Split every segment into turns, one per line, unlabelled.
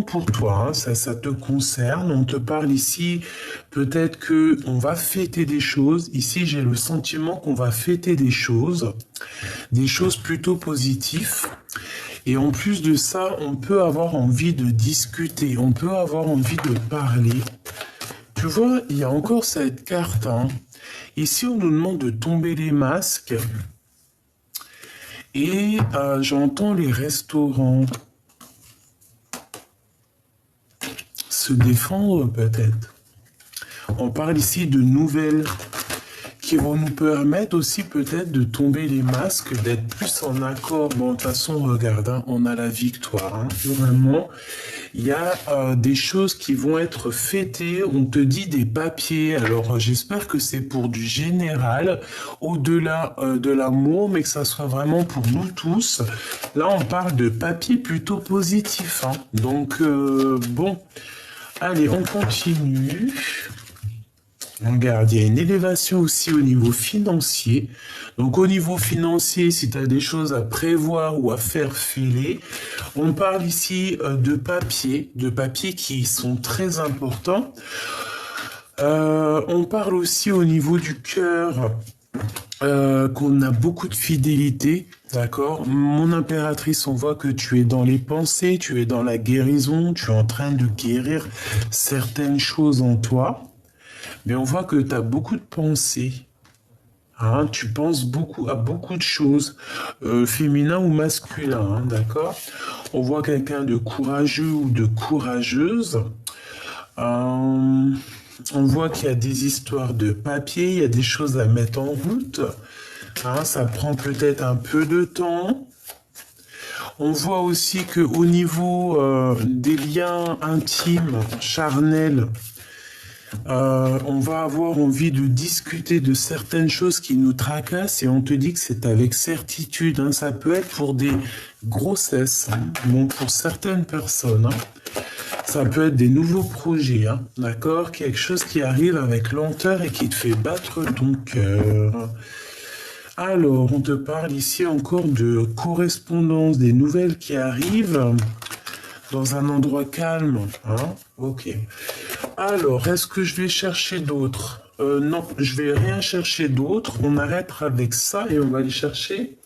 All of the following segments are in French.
pour toi, hein, ça te concerne. On te parle ici, peut-être que on va fêter des choses. Ici, j'ai le sentiment qu'on va fêter des choses plutôt positives. Et en plus de ça, on peut avoir envie de discuter, on peut avoir envie de parler. Tu vois, il y a encore cette carte, hein. Ici, on nous demande de tomber les masques. Et j'entends les restaurants se défendre peut-être. On parle ici de nouvelles qui vont nous permettre aussi peut-être de tomber les masques, d'être plus en accord. Bon, de toute façon, regarde, hein, on a la victoire. Hein. Vraiment, il y a des choses qui vont être fêtées. On te dit des papiers. Alors, j'espère que c'est pour du général, au-delà de l'amour, mais que ça soit vraiment pour nous tous. Là, on parle de papiers plutôt positifs. Hein. Donc, bon, allez, on continue. Regarde, il y a une élévation aussi au niveau financier. Donc au niveau financier, si tu as des choses à prévoir ou à faire filer, on parle ici de papiers qui sont très importants. On parle aussi au niveau du cœur, qu'on a beaucoup de fidélité, d'accord? Mon impératrice, on voit que tu es dans les pensées, tu es dans la guérison, tu es en train de guérir certaines choses en toi. Mais on voit que tu as beaucoup de pensées. Hein, tu penses beaucoup à beaucoup de choses, féminin ou masculin, hein, d'accord? On voit quelqu'un de courageux ou de courageuse. On voit qu'il y a des histoires de papier, il y a des choses à mettre en route. Hein, ça prend peut-être un peu de temps. On voit aussi qu'au niveau des liens intimes, charnels, on va avoir envie de discuter de certaines choses qui nous tracassent et on te dit que c'est avec certitude. Hein. Ça peut être pour des grossesses, hein. Bon, pour certaines personnes. Hein. Ça peut être des nouveaux projets, hein. D'accord? Quelque chose qui arrive avec lenteur et qui te fait battre ton cœur. Alors, on te parle ici encore de correspondance, des nouvelles qui arrivent dans un endroit calme. Hein? Ok. Alors, est-ce que je vais chercher d'autres? Non, je vais rien chercher d'autre. On arrête avec ça et on va aller chercher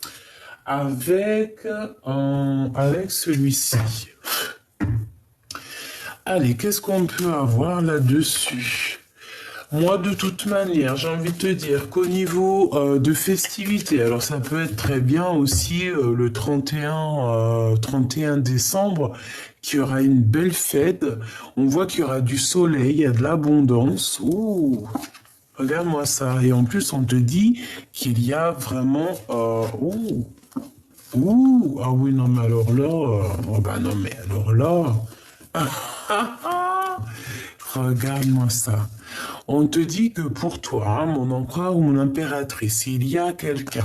avec, avec celui-ci. Allez, qu'est-ce qu'on peut avoir là-dessus? Moi, de toute manière, j'ai envie de te dire qu'au niveau de festivités, alors ça peut être très bien aussi le 31 décembre, qu'il y aura une belle fête. On voit qu'il y aura du soleil, il y a de l'abondance. Ouh, regarde-moi ça. Et en plus, on te dit qu'il y a vraiment... ouh, ouh, ah oui, non, mais alors là... oh bah non, mais alors là... Regarde-moi ça. On te dit que pour toi, hein, mon empereur ou mon impératrice, il y a quelqu'un.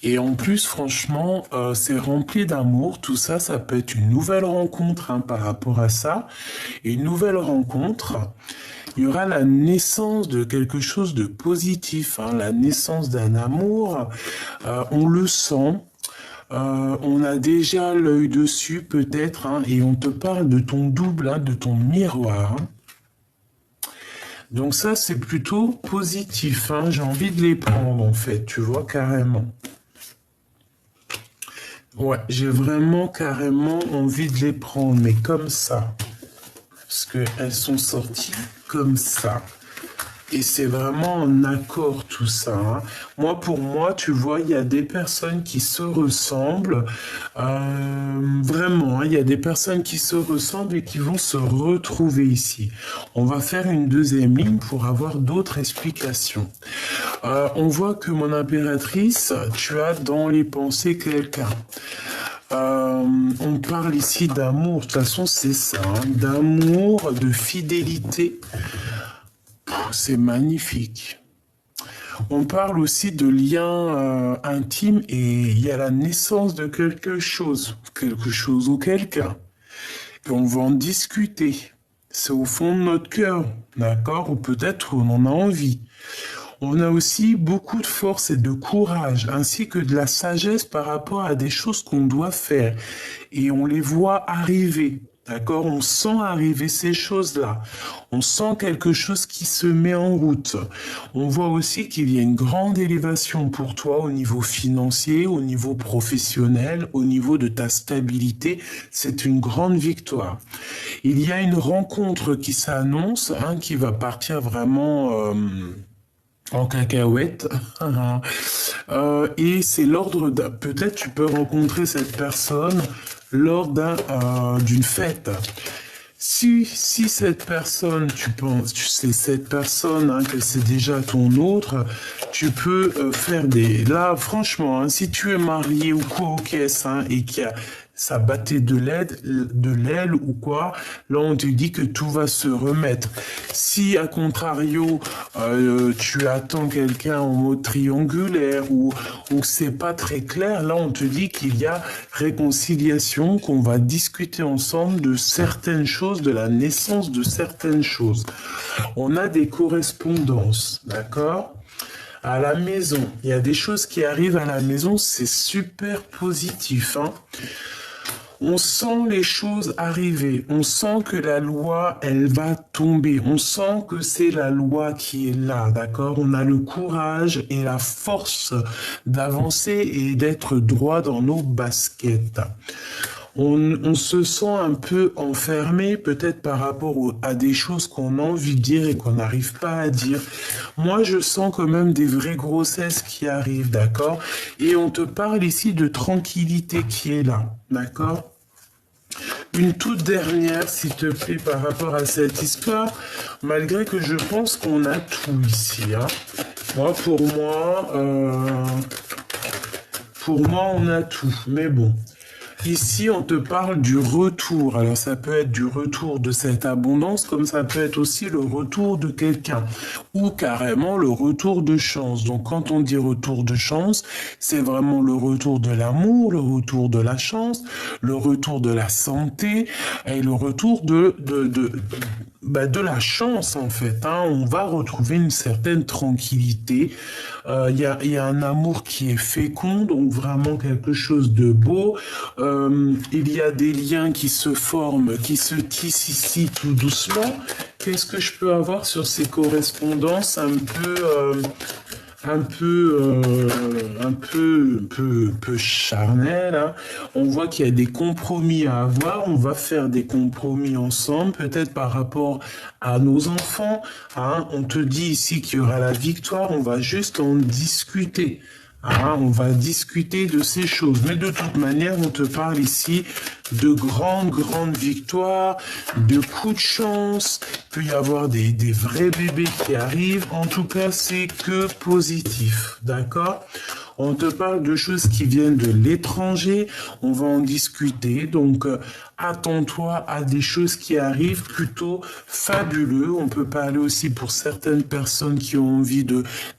Et en plus, franchement, c'est rempli d'amour. Tout ça, ça peut être une nouvelle rencontre hein, par rapport à ça. Et une nouvelle rencontre, il y aura la naissance de quelque chose de positif, hein, la naissance d'un amour. On le sent. On a déjà l'œil dessus peut-être, hein, et on te parle de ton double, hein, de ton miroir. Hein. Donc ça, c'est plutôt positif. Hein. J'ai envie de les prendre, en fait, tu vois, carrément. Ouais, j'ai vraiment carrément envie de les prendre, mais comme ça. Parce qu'elles sont sorties comme ça. Et c'est vraiment en accord tout ça. Hein. Moi, pour moi, tu vois, il y a des personnes qui se ressemblent. Vraiment, hein, il y a des personnes qui se ressemblent et qui vont se retrouver ici. On va faire une deuxième ligne pour avoir d'autres explications. On voit que mon impératrice, tu as dans les pensées quelqu'un. On parle ici d'amour. De toute façon, c'est ça. Hein, d'amour, de fidélité. C'est magnifique. On parle aussi de liens intimes et il y a la naissance de quelque chose ou quelqu'un. Et on va en discuter. C'est au fond de notre cœur, d'accord? Ou peut-être on en a envie. On a aussi beaucoup de force et de courage, ainsi que de la sagesse par rapport à des choses qu'on doit faire. Et on les voit arriver. D'accord? On sent arriver ces choses-là. On sent quelque chose qui se met en route. On voit aussi qu'il y a une grande élévation pour toi au niveau financier, au niveau professionnel, au niveau de ta stabilité. C'est une grande victoire. Il y a une rencontre qui s'annonce, hein, qui va partir vraiment en cacahuète. Et c'est l'ordre d'un... Peut-être tu peux rencontrer cette personne lors d'une fête. Si cette personne, tu penses, c'est cette personne, hein, que c'est déjà ton autre, tu peux faire des... Là, franchement, hein, si tu es marié ou quoi aux caisses, hein, et qu'il y a ça battait de l'aile ou quoi, là on te dit que tout va se remettre. Si à contrario, tu attends quelqu'un en mode triangulaire ou c'est pas très clair, là on te dit qu'il y a réconciliation, qu'on va discuter ensemble de certaines choses, de la naissance de certaines choses. On a des correspondances, d'accord ? À la maison, il y a des choses qui arrivent à la maison, c'est super positif, hein. On sent les choses arriver, on sent que la loi, elle va tomber, on sent que c'est la loi qui est là, d'accord? On a le courage et la force d'avancer et d'être droit dans nos baskets. On se sent un peu enfermé, peut-être par rapport à des choses qu'on a envie de dire et qu'on n'arrive pas à dire. Moi, je sens quand même des vraies grossesses qui arrivent, d'accord? Et on te parle ici de tranquillité qui est là, d'accord? Une toute dernière, s'il te plaît, par rapport à cette histoire, malgré que je pense qu'on a tout ici, hein. Pour moi, on a tout, mais bon. Ici, on te parle du retour. Alors, ça peut être du retour de cette abondance, comme ça peut être aussi le retour de quelqu'un, ou carrément le retour de chance. Donc, quand on dit retour de chance, c'est vraiment le retour de l'amour, le retour de la chance, le retour de la santé, et le retour de la chance, en fait, hein. On va retrouver une certaine tranquillité. Il y a un amour qui est fécond, donc vraiment quelque chose de beau. Il y a des liens qui se forment, qui se tissent ici tout doucement. Qu'est-ce que je peux avoir sur ces correspondances un peu charnel, hein. On voit qu'il y a des compromis à avoir, on va faire des compromis ensemble, peut-être par rapport à nos enfants, hein. On te dit ici qu'il y aura la victoire, on va juste en discuter. Ah, on va discuter de ces choses. Mais de toute manière, on te parle ici de grandes victoires, de coups de chance. Il peut y avoir des vrais bébés qui arrivent. En tout cas, c'est que positif. D'accord ? On te parle de choses qui viennent de l'étranger. On va en discuter. Donc, attends-toi à des choses qui arrivent plutôt fabuleux. On peut parler aussi pour certaines personnes qui ont envie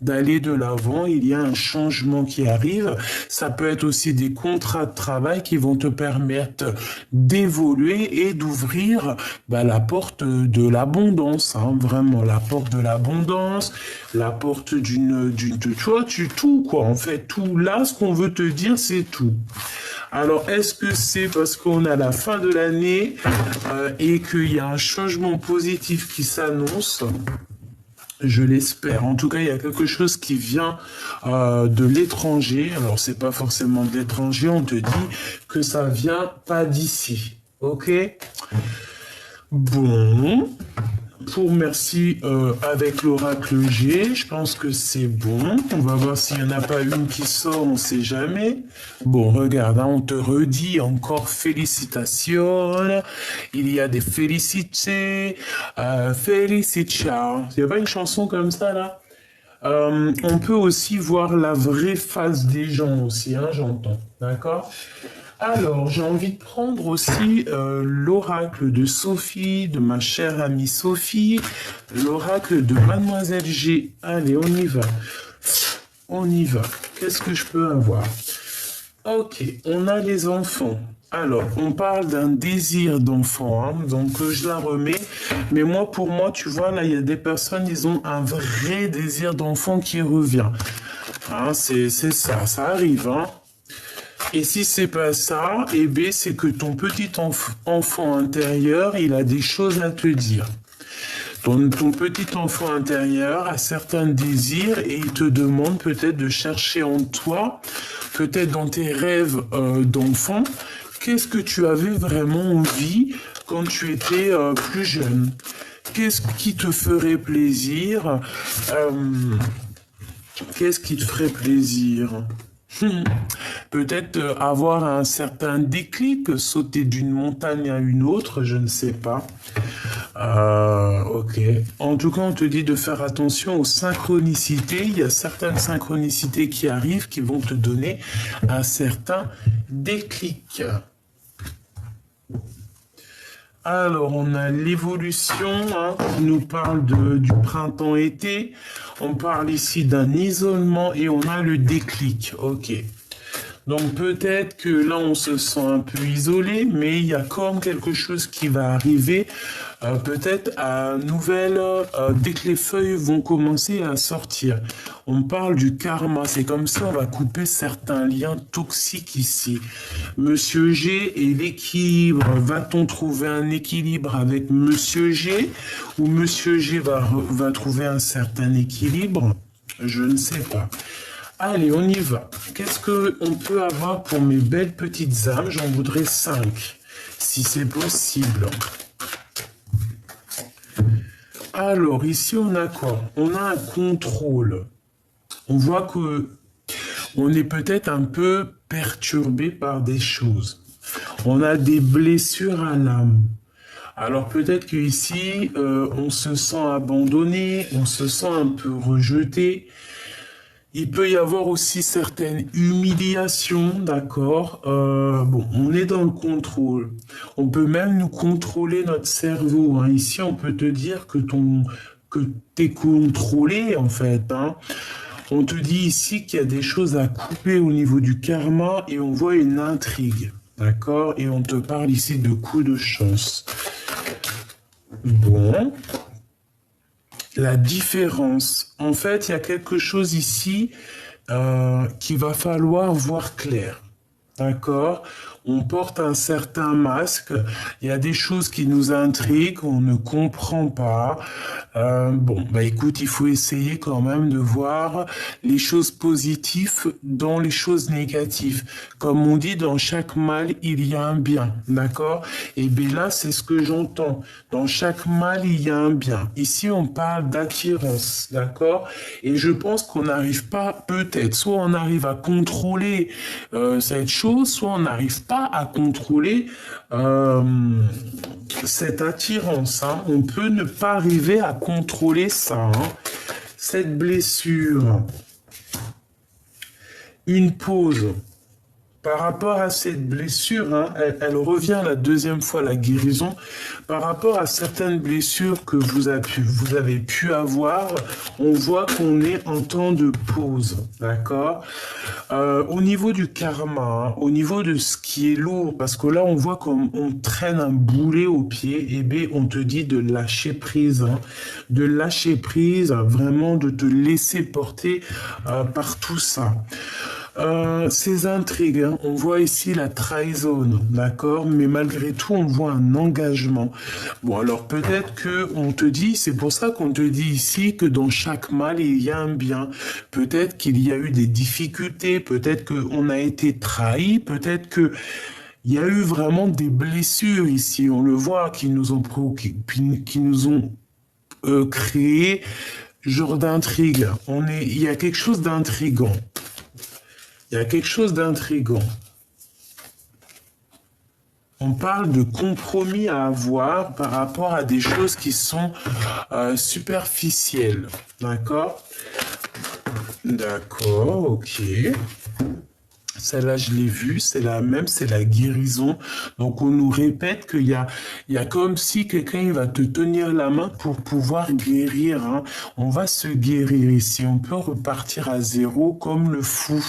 d'aller de l'avant. Il y a un changement qui arrive. Ça peut être aussi des contrats de travail qui vont te permettre d'évoluer et d'ouvrir la porte de l'abondance, hein, vraiment la porte de l'abondance, la porte tu vois, tout quoi, en fait, tout là, ce qu'on veut te dire, c'est tout. Alors, est-ce que c'est parce qu'on a la fin de l'année et qu'il y a un changement positif qui s'annonce ? Je l'espère. En tout cas, il y a quelque chose qui vient de l'étranger. Alors, c'est pas forcément de l'étranger. On te dit que ça vient pas d'ici. Ok ? Bon. Pour merci avec l'oracle G, je pense que c'est bon. On va voir s'il n'y en a pas une qui sort, on ne sait jamais. Bon, regarde, hein, on te redit encore félicitations. Il y a des félicités. Félicitations. Il n'y a pas une chanson comme ça, là? On peut aussi voir la vraie face des gens aussi, hein, j'entends. D'accord ? Alors, j'ai envie de prendre aussi l'oracle de Sophie, de ma chère amie Sophie, l'oracle de Mademoiselle G. Allez, on y va. On y va. Qu'est-ce que je peux avoir? Ok, on a les enfants. Alors, on parle d'un désir d'enfant, hein, donc je la remets. Mais moi, pour moi, tu vois, là, il y a des personnes, ils ont un vrai désir d'enfant qui revient. Hein, c'est ça arrive, hein. Et si c'est pas ça, eh bien, c'est que ton petit enfant intérieur, il a des choses à te dire. Ton petit enfant intérieur a certains désirs et il te demande peut-être de chercher en toi, peut-être dans tes rêves d'enfant, qu'est-ce que tu avais vraiment envie quand tu étais plus jeune? Qu'est-ce qui te ferait plaisir? Qu'est-ce qui te ferait plaisir? Peut-être avoir un certain déclic, sauter d'une montagne à une autre, je ne sais pas. Ok. En tout cas, on te dit de faire attention aux synchronicités. Il y a certaines synchronicités qui arrivent qui vont te donner un certain déclic. Alors, on a l'évolution, hein, qui nous parle du printemps-été. On parle ici d'un isolement et on a le déclic. Ok. Donc peut-être que là, on se sent un peu isolé, mais il y a comme quelque chose qui va arriver, peut-être à nouvelle, dès que les feuilles vont commencer à sortir. On parle du karma, c'est comme si on va couper certains liens toxiques ici. Monsieur G et l'équilibre, va-t-on trouver un équilibre avec Monsieur G ou Monsieur G va trouver un certain équilibre? Je ne sais pas. Allez, on y va. Qu'est-ce qu'on peut avoir pour mes belles petites âmes? J'en voudrais 5, si c'est possible. Alors, ici, on a quoi? On a un contrôle. On voit que on est peut-être un peu perturbé par des choses. On a des blessures à l'âme. Alors peut-être qu'ici, on se sent abandonné, on se sent un peu rejeté. Il peut y avoir aussi certaines humiliations, d'accord? Bon, on est dans le contrôle. On peut même nous contrôler notre cerveau, hein. Ici, on peut te dire que t'es contrôlé, en fait, hein. On te dit ici qu'il y a des choses à couper au niveau du karma et on voit une intrigue, d'accord? Et on te parle ici de coups de chance. Bon. La différence. En fait, il y a quelque chose ici qu'il va falloir voir clair. D'accord? On porte un certain masque. Il y a des choses qui nous intriguent, on ne comprend pas. Bon, bah écoute, il faut essayer quand même de voir les choses positives dans les choses négatives. Comme on dit, dans chaque mal, il y a un bien. D'accord? Et bien là, c'est ce que j'entends. Dans chaque mal, il y a un bien. Ici, on parle d'attirance. D'accord? Et je pense qu'on n'arrive pas, peut-être, soit on arrive à contrôler cette chose, soit on n'arrive pas à contrôler cette attirance, hein. On peut ne pas arriver à contrôler ça, hein. Cette blessure, une pause. Par rapport à cette blessure, hein, elle revient la deuxième fois, la guérison. Par rapport à certaines blessures que vous avez pu avoir, on voit qu'on est en temps de pause, d'accord? Au niveau du karma, hein, au niveau de ce qui est lourd, parce que là, on voit qu'on traîne un boulet au pied, et bien, on te dit de lâcher prise, hein, de lâcher prise, vraiment de te laisser porter par tout ça. Ces intrigues, hein, on voit ici la trahison, d'accord, mais malgré tout, on voit un engagement. Bon, alors peut-être que on te dit, c'est pour ça qu'on te dit ici que dans chaque mal, il y a un bien. Peut-être qu'il y a eu des difficultés, peut-être qu'on a été trahi, peut-être que il y a eu vraiment des blessures ici. On le voit, qui nous ont créé genre d'intrigue. Il y a quelque chose d'intrigant. Il y a quelque chose d'intrigant. On parle de compromis à avoir par rapport à des choses qui sont superficielles. D'accord? D'accord, ok. Celle-là, je l'ai vue, c'est la même, c'est la guérison. Donc, on nous répète qu'il y a comme si quelqu'un va te tenir la main pour pouvoir guérir, hein. On va se guérir ici. On peut repartir à zéro comme le fou.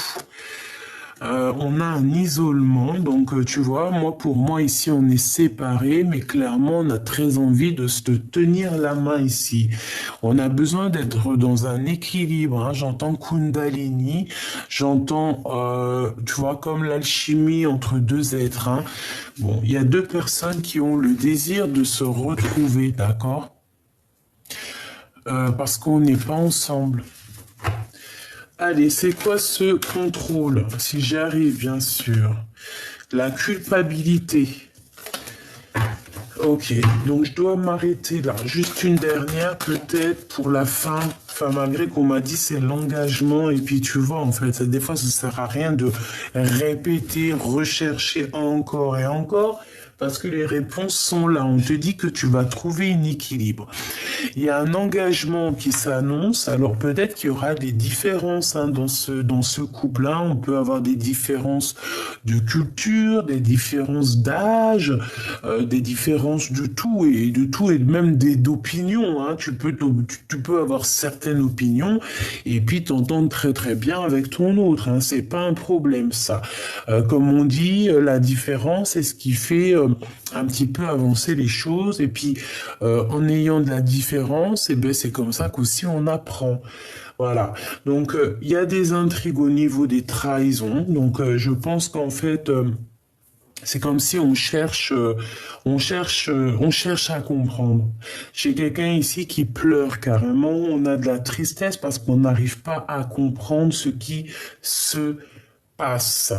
On a un isolement, donc tu vois, pour moi ici on est séparés, mais clairement on a très envie de se tenir la main ici. On a besoin d'être dans un équilibre, hein. J'entends Kundalini, j'entends, tu vois, comme l'alchimie entre deux êtres, hein. Bon, il y a deux personnes qui ont le désir de se retrouver, d'accord? Parce qu'on n'est pas ensemble. Allez, c'est quoi ce contrôle? Si j'y arrive, bien sûr. La culpabilité. Ok, donc je dois m'arrêter là. Juste une dernière, peut-être, pour la fin. Enfin, malgré qu'on m'a dit c'est l'engagement. Et puis, tu vois, en fait, des fois, ça sert à rien de répéter, rechercher encore et encore. Parce que les réponses sont là. On te dit que tu vas trouver un équilibre. Il y a un engagement qui s'annonce. Alors peut-être qu'il y aura des différences, hein, dans ce couple-là. On peut avoir des différences de culture, des différences d'âge, des différences de tout et même d'opinions, hein. Tu peux avoir certaines opinions et puis t'entendre très très bien avec ton autre, hein. C'est pas un problème, ça. Comme on dit, la différence est ce qui fait un petit peu avancer les choses. Et puis en ayant de la différence, et ben c'est comme ça qu'aussi on apprend. Voilà. Donc il y a des intrigues au niveau des trahisons. Donc je pense qu'en fait c'est comme si on cherche à comprendre. J'ai quelqu'un ici qui pleure carrément. On a de la tristesse parce qu'on n'arrive pas à comprendre ce qui se passe.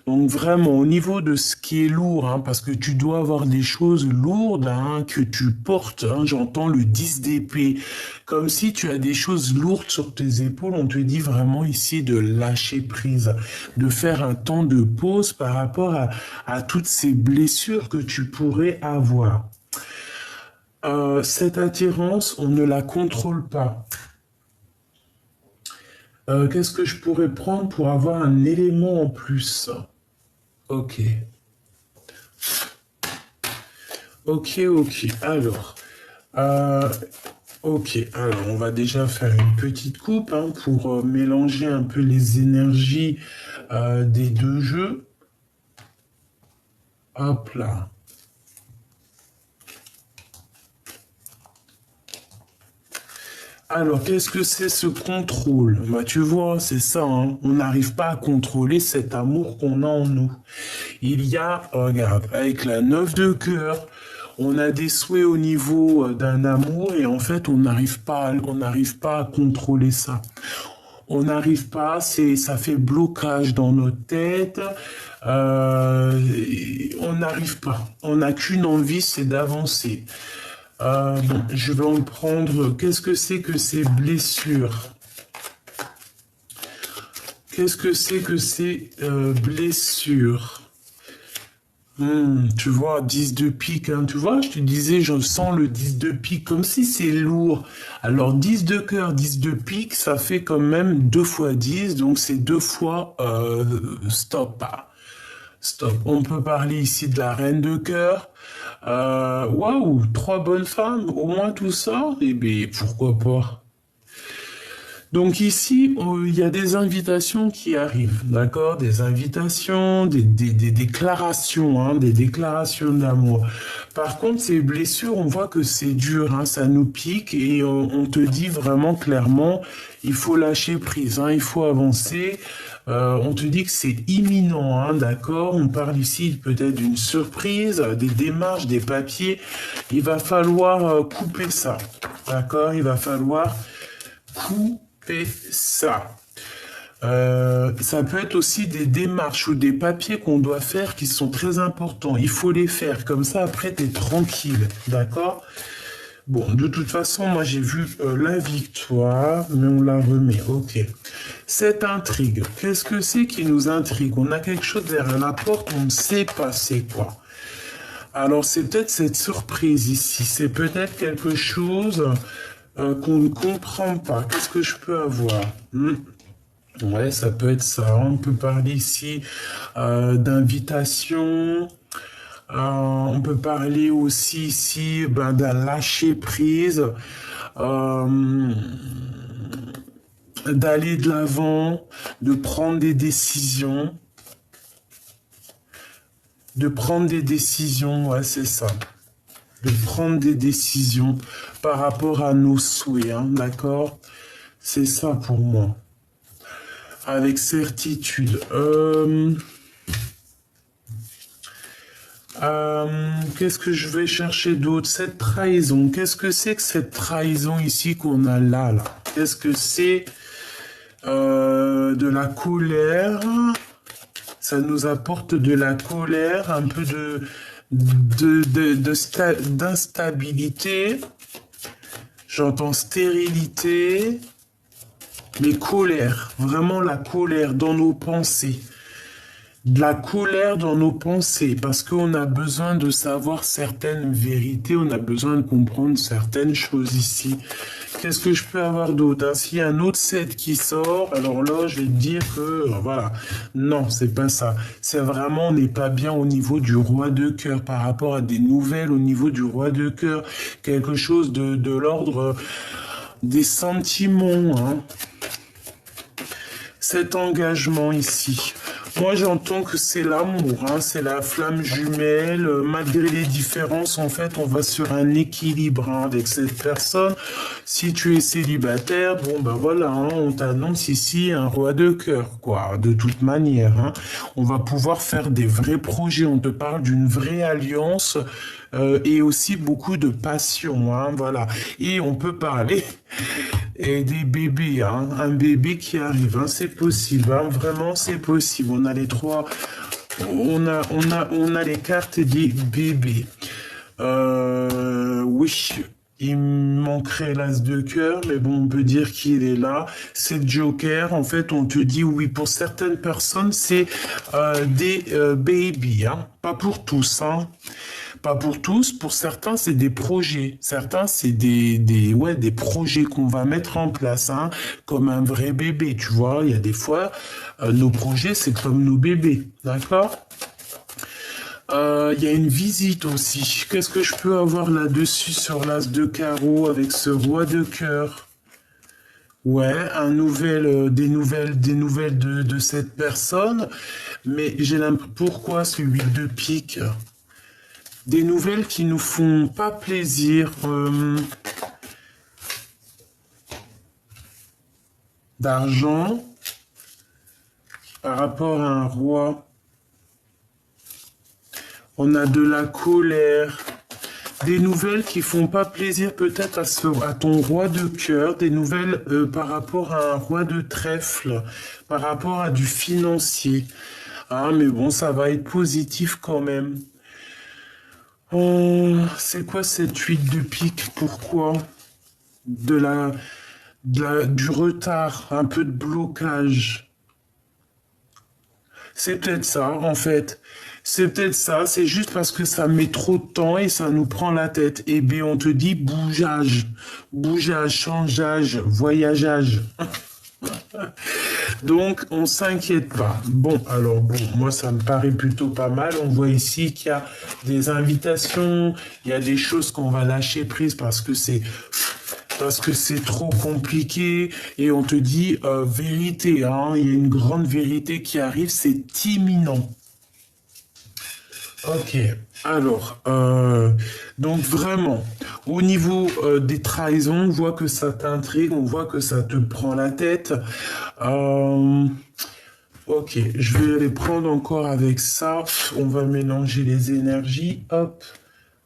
Donc vraiment, au niveau de ce qui est lourd, hein, parce que tu dois avoir des choses lourdes, hein, que tu portes, hein, j'entends le 10 d'épée, comme si tu as des choses lourdes sur tes épaules. On te dit vraiment ici de lâcher prise, de faire un temps de pause par rapport à toutes ces blessures que tu pourrais avoir. Cette attirance, on ne la contrôle pas. Qu'est-ce que je pourrais prendre pour avoir un élément en plus? Ok. Ok. Alors, ok. Alors, on va déjà faire une petite coupe, hein, pour mélanger un peu les énergies des deux jeux. Hop là. Alors, qu'est-ce que c'est ce contrôle? Bah, tu vois, c'est ça, hein. On n'arrive pas à contrôler cet amour qu'on a en nous. Il y a, regarde, avec la 9 de cœur, on a des souhaits au niveau d'un amour et en fait, on n'arrive pas à contrôler ça. On n'arrive pas, ça fait blocage dans notre tête. On n'arrive pas. On n'a qu'une envie, c'est d'avancer. Bon, je vais en prendre. Qu'est-ce que c'est que ces blessures? Qu'est-ce que c'est que ces blessures? Tu vois, 10 de pique, hein, tu vois, je te disais, je sens le 10 de pique, comme si c'est lourd. Alors, 10 de cœur, 10 de pique, ça fait quand même 2 fois 10, donc c'est 2 fois stop. Stop. On peut parler ici de la reine de cœur. Waouh, 3 bonnes femmes, au moins tout ça? Eh bien, pourquoi pas? Donc ici, il y a des invitations qui arrivent, d'accord? Des invitations, des déclarations, hein, des déclarations d'amour. Par contre, ces blessures, on voit que c'est dur, hein, ça nous pique et on te dit vraiment clairement, il faut lâcher prise, hein, il faut avancer. On te dit que c'est imminent, hein, d'accord? On parle ici peut-être d'une surprise, des démarches, des papiers. Il va falloir couper ça, d'accord? Il va falloir couper ça. Ça peut être aussi des démarches ou des papiers qu'on doit faire qui sont très importants. Il faut les faire, comme ça après tu es tranquille, d'accord? Bon, de toute façon, moi j'ai vu la victoire, mais on la remet, ok. Cette intrigue, qu'est-ce que c'est qui nous intrigue? On a quelque chose derrière la porte, on ne sait pas c'est quoi. Alors c'est peut-être cette surprise ici, c'est peut-être quelque chose qu'on ne comprend pas. Qu'est-ce que je peux avoir? Ouais, ça peut être ça. On peut parler ici d'invitation. On peut parler aussi ici d'un lâcher prise, d'aller de l'avant, de prendre des décisions. De prendre des décisions, ouais, c'est ça. De prendre des décisions par rapport à nos souhaits, hein, d'accord? C'est ça pour moi. Avec certitude. Qu'est-ce que je vais chercher d'autre? Cette trahison. Qu'est-ce que c'est que cette trahison ici qu'on a là? Qu'est-ce que c'est? De la colère. Ça nous apporte de la colère, un peu d'instabilité. J'entends stérilité, mais colère, vraiment la colère dans nos pensées. De la colère dans nos pensées, parce qu'on a besoin de savoir certaines vérités, on a besoin de comprendre certaines choses ici. Qu'est-ce que je peux avoir d'autre, hein? S'il y a un autre set qui sort, alors là, je vais te dire que, voilà, non, c'est pas ça. C'est vraiment, on n'est pas bien au niveau du roi de cœur, par rapport à des nouvelles au niveau du roi de cœur, quelque chose de l'ordre des sentiments, hein. Cet engagement ici. Moi, j'entends que c'est l'amour, hein, c'est la flamme jumelle. Malgré les différences, en fait, on va sur un équilibre, hein, avec cette personne. Si tu es célibataire, bon, ben voilà, hein, on t'annonce ici un roi de cœur, quoi. De toute manière, hein, on va pouvoir faire des vrais projets. On te parle d'une vraie alliance. Et aussi beaucoup de passion, hein, voilà. Et on peut parler et des bébés, hein, un bébé qui arrive, hein, c'est possible, hein, vraiment c'est possible. On a les trois, on a les cartes des bébés. Oui. Il manquerait l'as de cœur, mais bon, on peut dire qu'il est là. C'est le Joker. En fait, on te dit oui. Pour certaines personnes, c'est des babies, hein. Pas pour tous, hein. Pas pour tous. Pour certains, c'est des projets. Certains, c'est des projets qu'on va mettre en place, hein, comme un vrai bébé. Tu vois, il y a des fois, nos projets, c'est comme nos bébés, d'accord? Il y a une visite aussi. Qu'est-ce que je peux avoir là-dessus sur l'as de carreau avec ce roi de cœur? Ouais, des nouvelles de cette personne. Mais j'ai l'impression, pourquoi ce 8 de pique? Des nouvelles qui nous font pas plaisir. D'argent par rapport à un roi. On a de la colère, des nouvelles qui font pas plaisir peut-être à ton roi de cœur, des nouvelles par rapport à un roi de trèfle, par rapport à du financier. Ah, mais bon, ça va être positif quand même. Oh, c'est quoi cette 8 de pique? Pourquoi? Du retard, un peu de blocage. C'est peut-être ça, en fait. C'est peut-être ça, c'est juste parce que ça met trop de temps et ça nous prend la tête. Et bien, on te dit bougeage, changeage, voyageage. Donc, on s'inquiète pas. Bon, alors, bon, moi, ça me paraît plutôt pas mal. On voit ici qu'il y a des invitations, il y a des choses qu'on va lâcher prise parce que c'est trop compliqué et on te dit vérité, hein, il y a une grande vérité qui arrive, c'est imminent. Ok, alors, donc vraiment, au niveau des trahisons, on voit que ça t'intrigue, on voit que ça te prend la tête. Ok, je vais aller prendre encore avec ça, on va mélanger les énergies, hop,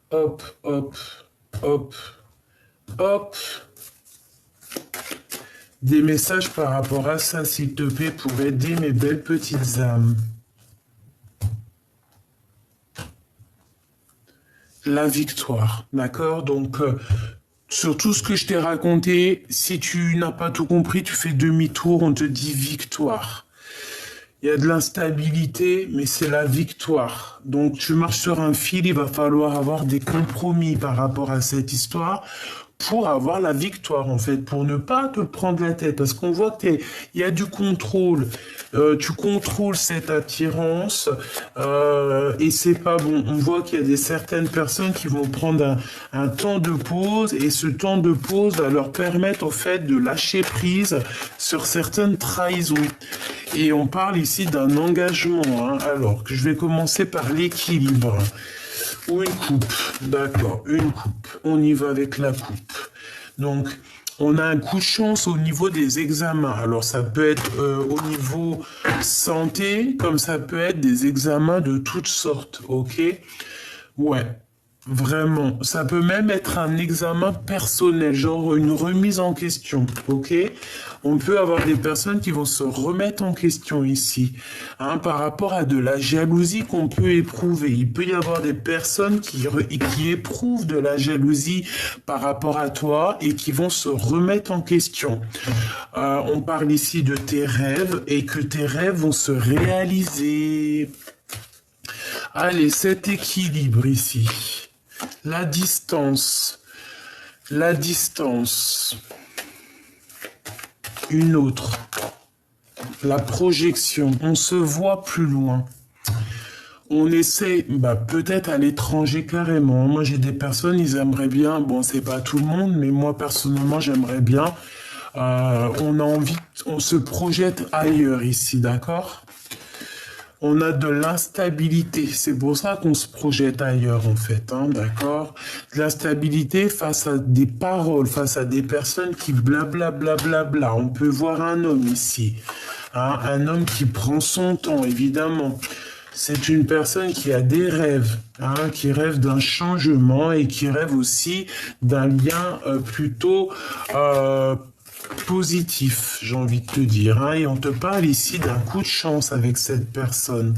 hop, hop, hop, hop. Des messages par rapport à ça, s'il te plaît, pour aider mes belles petites âmes. La victoire, d'accord? Donc, sur tout ce que je t'ai raconté, si tu n'as pas tout compris, tu fais demi-tour, on te dit victoire. Il y a de l'instabilité, mais c'est la victoire. Donc, tu marches sur un fil, il va falloir avoir des compromis par rapport à cette histoire pour avoir la victoire, en fait, pour ne pas te prendre la tête. Parce qu'on voit qu'il y a du contrôle. Tu contrôles cette attirance et c'est pas bon. On voit qu'il y a certaines personnes qui vont prendre un temps de pause et ce temps de pause va leur permettre, au fait, de lâcher prise sur certaines trahisons. Et on parle ici d'un engagement. Hein. Alors, je vais commencer par l'équilibre. Ou une coupe, d'accord, une coupe. On y va avec la coupe. Donc, on a un coup de chance au niveau des examens. Alors, ça peut être au niveau santé, comme ça peut être des examens de toutes sortes, ok? Ouais. Vraiment, ça peut même être un examen personnel, genre une remise en question, ok? On peut avoir des personnes qui vont se remettre en question ici, hein, par rapport à de la jalousie qu'on peut éprouver. Il peut y avoir des personnes qui éprouvent de la jalousie par rapport à toi et qui vont se remettre en question. On parle ici de tes rêves et que tes rêves vont se réaliser. Allez, cet équilibre ici. La distance, une autre, la projection, on se voit plus loin. On essaie, peut-être à l'étranger carrément. Moi, j'ai des personnes, ils aimeraient bien, bon, c'est pas tout le monde, mais moi, personnellement, j'aimerais bien. On a envie, on se projette ailleurs ici, d'accord ? On a de l'instabilité, c'est pour ça qu'on se projette ailleurs en fait, hein, d'accord? De l'instabilité face à des paroles, face à des personnes qui blablabla. On peut voir un homme ici, hein, un homme qui prend son temps, évidemment. C'est une personne qui a des rêves, hein, qui rêve d'un changement et qui rêve aussi d'un lien plutôt positif, j'ai envie de te dire, hein, et on te parle ici d'un coup de chance avec cette personne.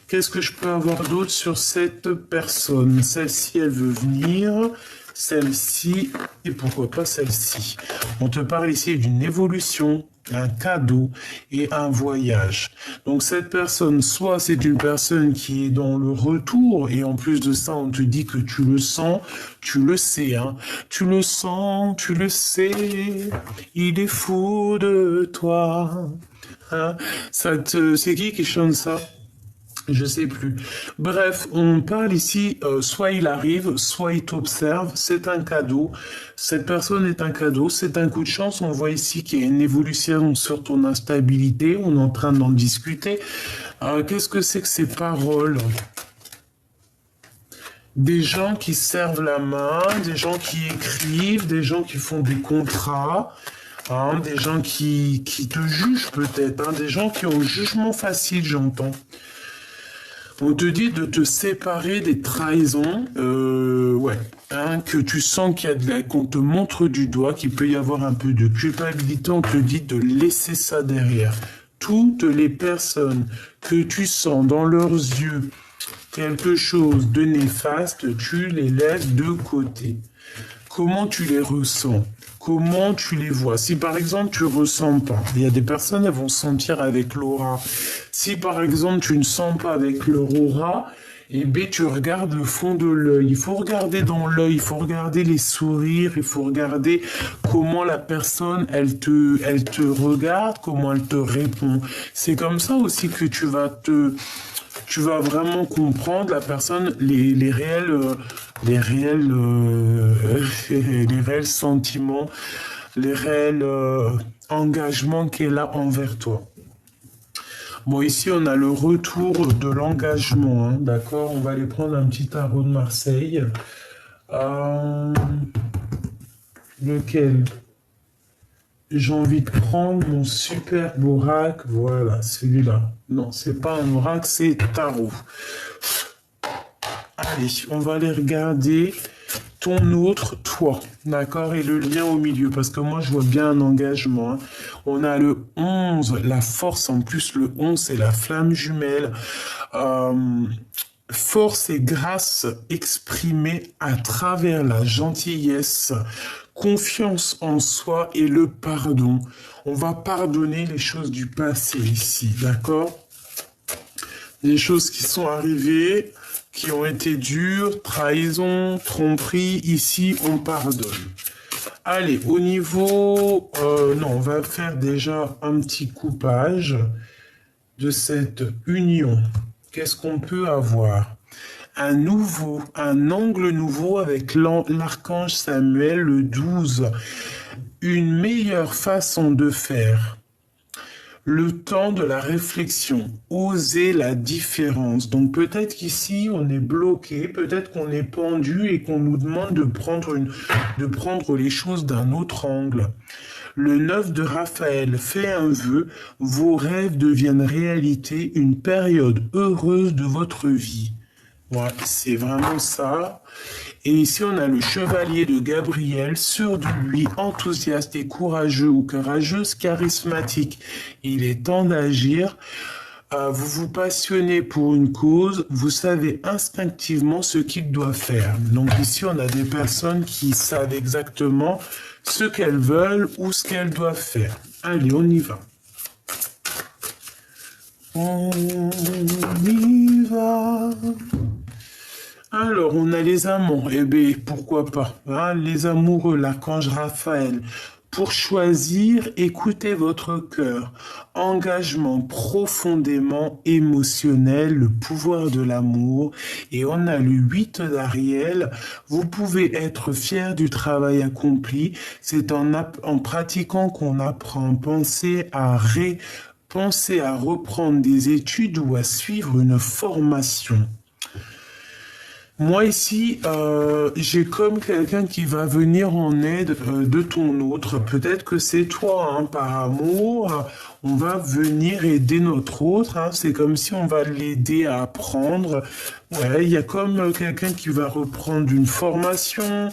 Qu'est-ce que je peux avoir d'autre sur cette personne? Celle-ci, elle veut venir, celle-ci, et pourquoi pas celle-ci? On te parle ici d'une évolution, un cadeau et un voyage. Donc cette personne, soit c'est une personne qui est dans le retour, et en plus de ça, on te dit que tu le sens, tu le sais, hein. Tu le sens, tu le sais, il est fou de toi. Hein. C'est qui chante ça? Je sais plus. Bref, on parle ici, soit il arrive, soit il t'observe, c'est un cadeau. Cette personne est un cadeau, c'est un coup de chance. On voit ici qu'il y a une évolution sur ton instabilité, on est en train d'en discuter. Qu'est-ce que c'est que ces paroles? Des gens qui servent la main, des gens qui écrivent, des gens qui font des contrats. Hein, des gens qui te jugent peut-être, hein, des gens qui ont le jugement facile, j'entends. On te dit de te séparer des trahisons, ouais, hein, que tu sens qu'il y a qu'on te montre du doigt, qu'il peut y avoir un peu de culpabilité, on te dit de laisser ça derrière. Toutes les personnes que tu sens dans leurs yeux quelque chose de néfaste, tu les laisses de côté. Comment tu les ressens? Comment tu les vois? Si par exemple tu ressens pas, il y a des personnes elles vont sentir avec l'aura. Si par exemple tu ne sens pas avec leur aura, eh bien tu regardes le fond de l'œil. Il faut regarder dans l'œil, il faut regarder les sourires, il faut regarder comment la personne elle te regarde, comment elle te répond. C'est comme ça aussi que tu vas vraiment comprendre la personne, les réels sentiments, les réels engagements qu'elle a envers toi. Bon, ici, on a le retour de l'engagement, hein, d'accord? On va aller prendre un petit tarot de Marseille. Lequel? J'ai envie de prendre mon superbe oracle. Voilà, celui-là. Non, c'est pas un oracle, c'est tarot. Allez, on va aller regarder ton autre toi, d'accord? Et le lien au milieu, parce que moi, je vois bien un engagement. Hein. On a le 11, la force, en plus, le 11, c'est la flamme jumelle. Force et grâce exprimée à travers la gentillesse, confiance en soi et le pardon. On va pardonner les choses du passé ici, d'accord? Les choses qui sont arrivées, qui ont été dures, trahison, tromperie, ici on pardonne. Allez, au niveau... non, on va faire déjà un petit coupage de cette union. Qu'est-ce qu'on peut avoir? Un angle nouveau avec l'archange Samuel, le 12. Une meilleure façon de faire. Le temps de la réflexion, oser la différence. Donc peut-être qu'ici on est bloqué, peut-être qu'on est pendu et qu'on nous demande de prendre les choses d'un autre angle. Le 9 de Raphaël fait un vœu, vos rêves deviennent réalité, une période heureuse de votre vie. Ouais, c'est vraiment ça. Et ici, on a le chevalier de Gabriel, sûr de lui, enthousiaste et courageux ou courageuse, charismatique. Il est temps d'agir. Vous vous passionnez pour une cause, vous savez instinctivement ce qu'il doit faire. Donc ici, on a des personnes qui savent exactement ce qu'elles veulent ou ce qu'elles doivent faire. Allez, on y va. On y va. Alors, on a les amants. Eh bien, pourquoi pas, hein, les amoureux, l'archange Raphaël. Pour choisir, écoutez votre cœur. Engagement profondément émotionnel, le pouvoir de l'amour. Et on a le 8 d'Ariel. Vous pouvez être fier du travail accompli. C'est en pratiquant qu'on apprend. Pensez à reprendre des études ou à suivre une formation. Moi ici, j'ai comme quelqu'un qui va venir en aide de ton autre. Peut-être que c'est toi, hein, par amour. On va venir aider notre autre. Hein. C'est comme si on va l'aider à apprendre. Ouais, il y a comme quelqu'un qui va reprendre une formation,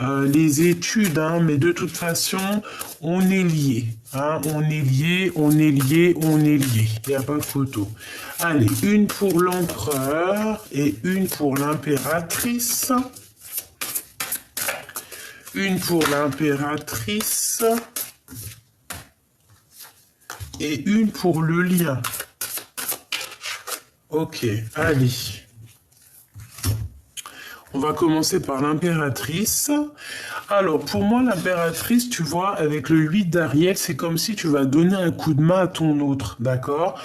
les études. Hein, mais de toute façon, on est liés. Hein, on est liés, on est liés, on est liés. Il n'y a pas de photo. Allez, une pour l'empereur et une pour l'impératrice. Une pour l'impératrice. Et une pour le lien. Ok, allez. On va commencer par l'impératrice. Alors, pour moi, l'impératrice, tu vois, avec le 8 d'Ariel, c'est comme si tu vas donner un coup de main à ton autre, d'accord?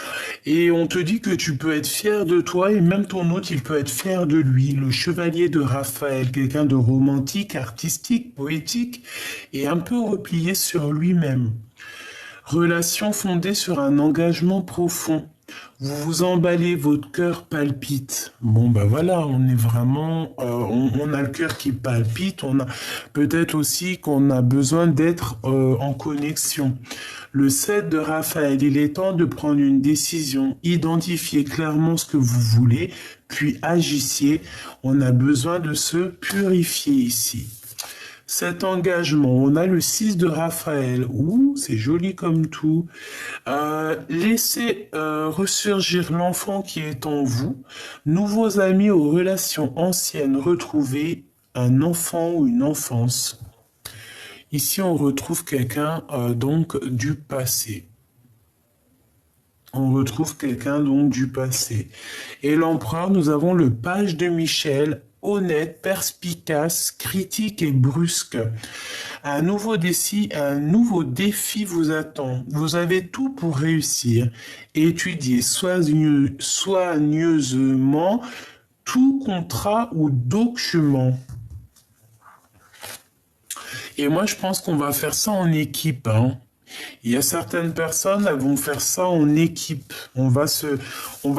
Et on te dit que tu peux être fier de toi et même ton autre, il peut être fier de lui. Le chevalier de Raphaël, quelqu'un de romantique, artistique, poétique et un peu replié sur lui-même. Relation fondée sur un engagement profond. Vous vous emballez, votre cœur palpite. Bon, ben voilà, on est vraiment... on a le cœur qui palpite. On a peut-être aussi qu'on a besoin d'être en connexion. Le 7 de Raphaël, il est temps de prendre une décision. Identifiez clairement ce que vous voulez, puis agissez. On a besoin de se purifier ici. Cet engagement, on a le 6 de Raphaël. Ouh, c'est joli comme tout. Laissez ressurgir l'enfant qui est en vous. Nouveaux amis aux relations anciennes retrouvées. Un enfant ou une enfance. Ici, on retrouve quelqu'un donc du passé. On retrouve quelqu'un donc du passé. Et l'empereur, nous avons le page de Michel, honnête, perspicace, critique et brusque. Un nouveau défi vous attend. Vous avez tout pour réussir. Étudiez soigneusement tout contrat ou document. Et moi, je pense qu'on va faire ça en équipe, hein. Il y a certaines personnes, elles vont faire ça en équipe. On va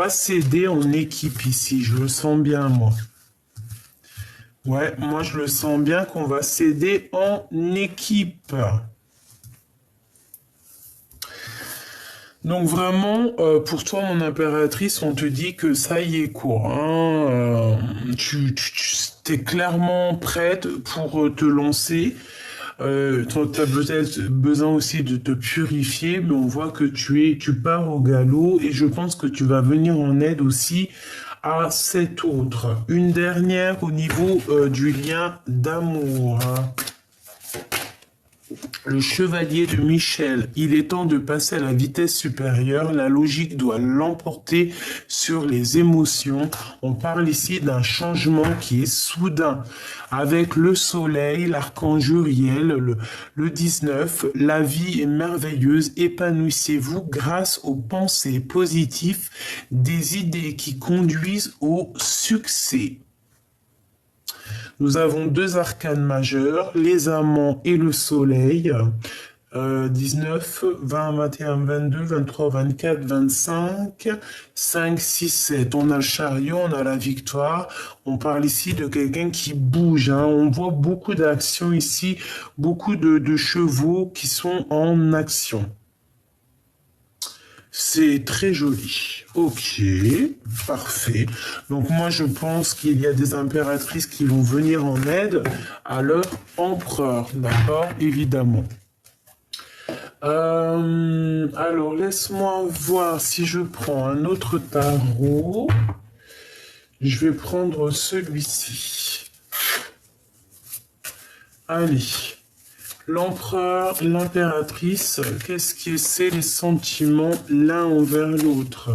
s'aider en équipe ici. Je le sens bien, moi. Ouais, moi, je le sens bien qu'on va s'aider en équipe. Donc vraiment, pour toi, mon impératrice, on te dit que ça y est, quoi. Hein, tu es clairement prête pour te lancer. Tu as peut-être besoin aussi de te purifier, mais on voit que tu pars au galop et je pense que tu vas venir en aide aussi à cet autre. Une dernière au niveau du lien d'amour. Le chevalier de Michel, il est temps de passer à la vitesse supérieure. La logique doit l'emporter sur les émotions. On parle ici d'un changement qui est soudain. Avec le soleil, l'archange Uriel, le 19, la vie est merveilleuse. Épanouissez-vous grâce aux pensées positives, des idées qui conduisent au succès. Nous avons deux arcanes majeures, les amants et le soleil. 19, 20, 21, 22, 23, 24, 25, 5, 6, 7. On a le chariot, on a la victoire. On parle ici de quelqu'un qui bouge. Hein. On voit beaucoup d'actions ici, beaucoup de chevaux qui sont en action. C'est très joli. Ok, parfait. Donc moi, je pense qu'il y a des impératrices qui vont venir en aide à leur empereur, d'accord, évidemment. Alors, laisse-moi voir si je prends un autre tarot. Je vais prendre celui-ci. Allez. L'empereur, l'impératrice, qu'est-ce que c'est les sentiments l'un envers l'autre?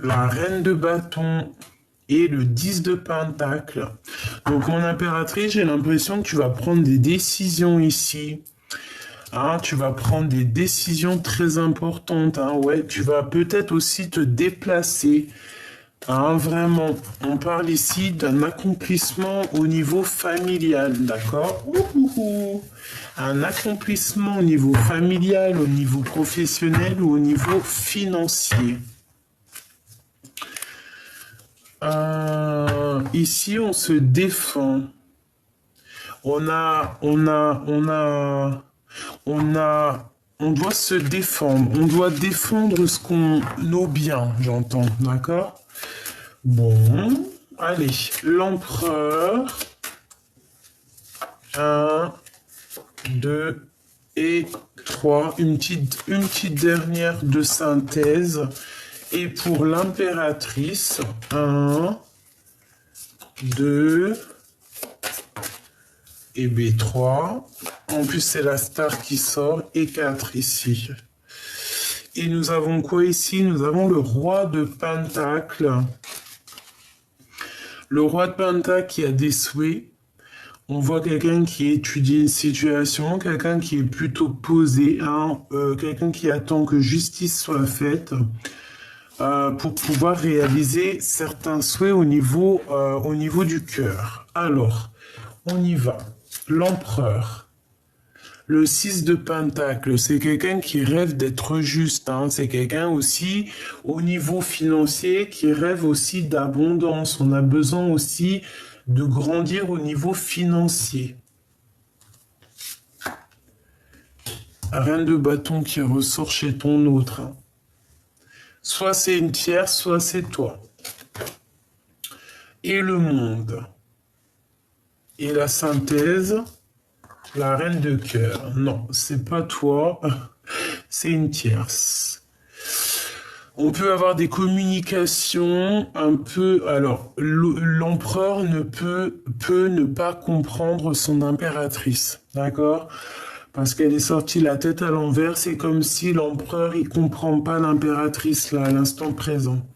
La reine de bâton et le 10 de pentacle. Donc mon impératrice, j'ai l'impression que tu vas prendre des décisions ici. Hein, tu vas prendre des décisions très importantes. Hein, ouais, tu vas peut-être aussi te déplacer. Hein, vraiment, on parle ici d'un accomplissement au niveau familial, d'accord? Un accomplissement au niveau familial, au niveau professionnel ou au niveau financier. Ici, on se défend. On doit se défendre. On doit défendre nos biens, j'entends, d'accord? Bon, allez, l'empereur, 1, 2 et 3, une petite dernière de synthèse, et pour l'impératrice, 1, 2, et B3, en plus c'est la star qui sort, et 4 ici. Et nous avons quoi ici? Nous avons le roi de pentacle. Le roi de pentacle qui a des souhaits. On voit quelqu'un qui étudie une situation, quelqu'un qui est plutôt posé, hein, quelqu'un qui attend que justice soit faite pour pouvoir réaliser certains souhaits au niveau du cœur. Alors, on y va. L'empereur. Le 6 de pentacle, c'est quelqu'un qui rêve d'être juste. Hein. C'est quelqu'un aussi, au niveau financier, qui rêve aussi d'abondance. On a besoin aussi de grandir au niveau financier. Reine de bâton qui ressort chez ton autre. Hein. Soit c'est une tierce, soit c'est toi. Et le monde. Et la synthèse. La reine de cœur. Non, c'est pas toi. C'est une tierce. On peut avoir des communications un peu... Alors, l'empereur peut ne pas comprendre son impératrice. D'accord? Parce qu'elle est sortie la tête à l'envers. C'est comme si l'empereur, il comprend pas l'impératrice là, à l'instant présent.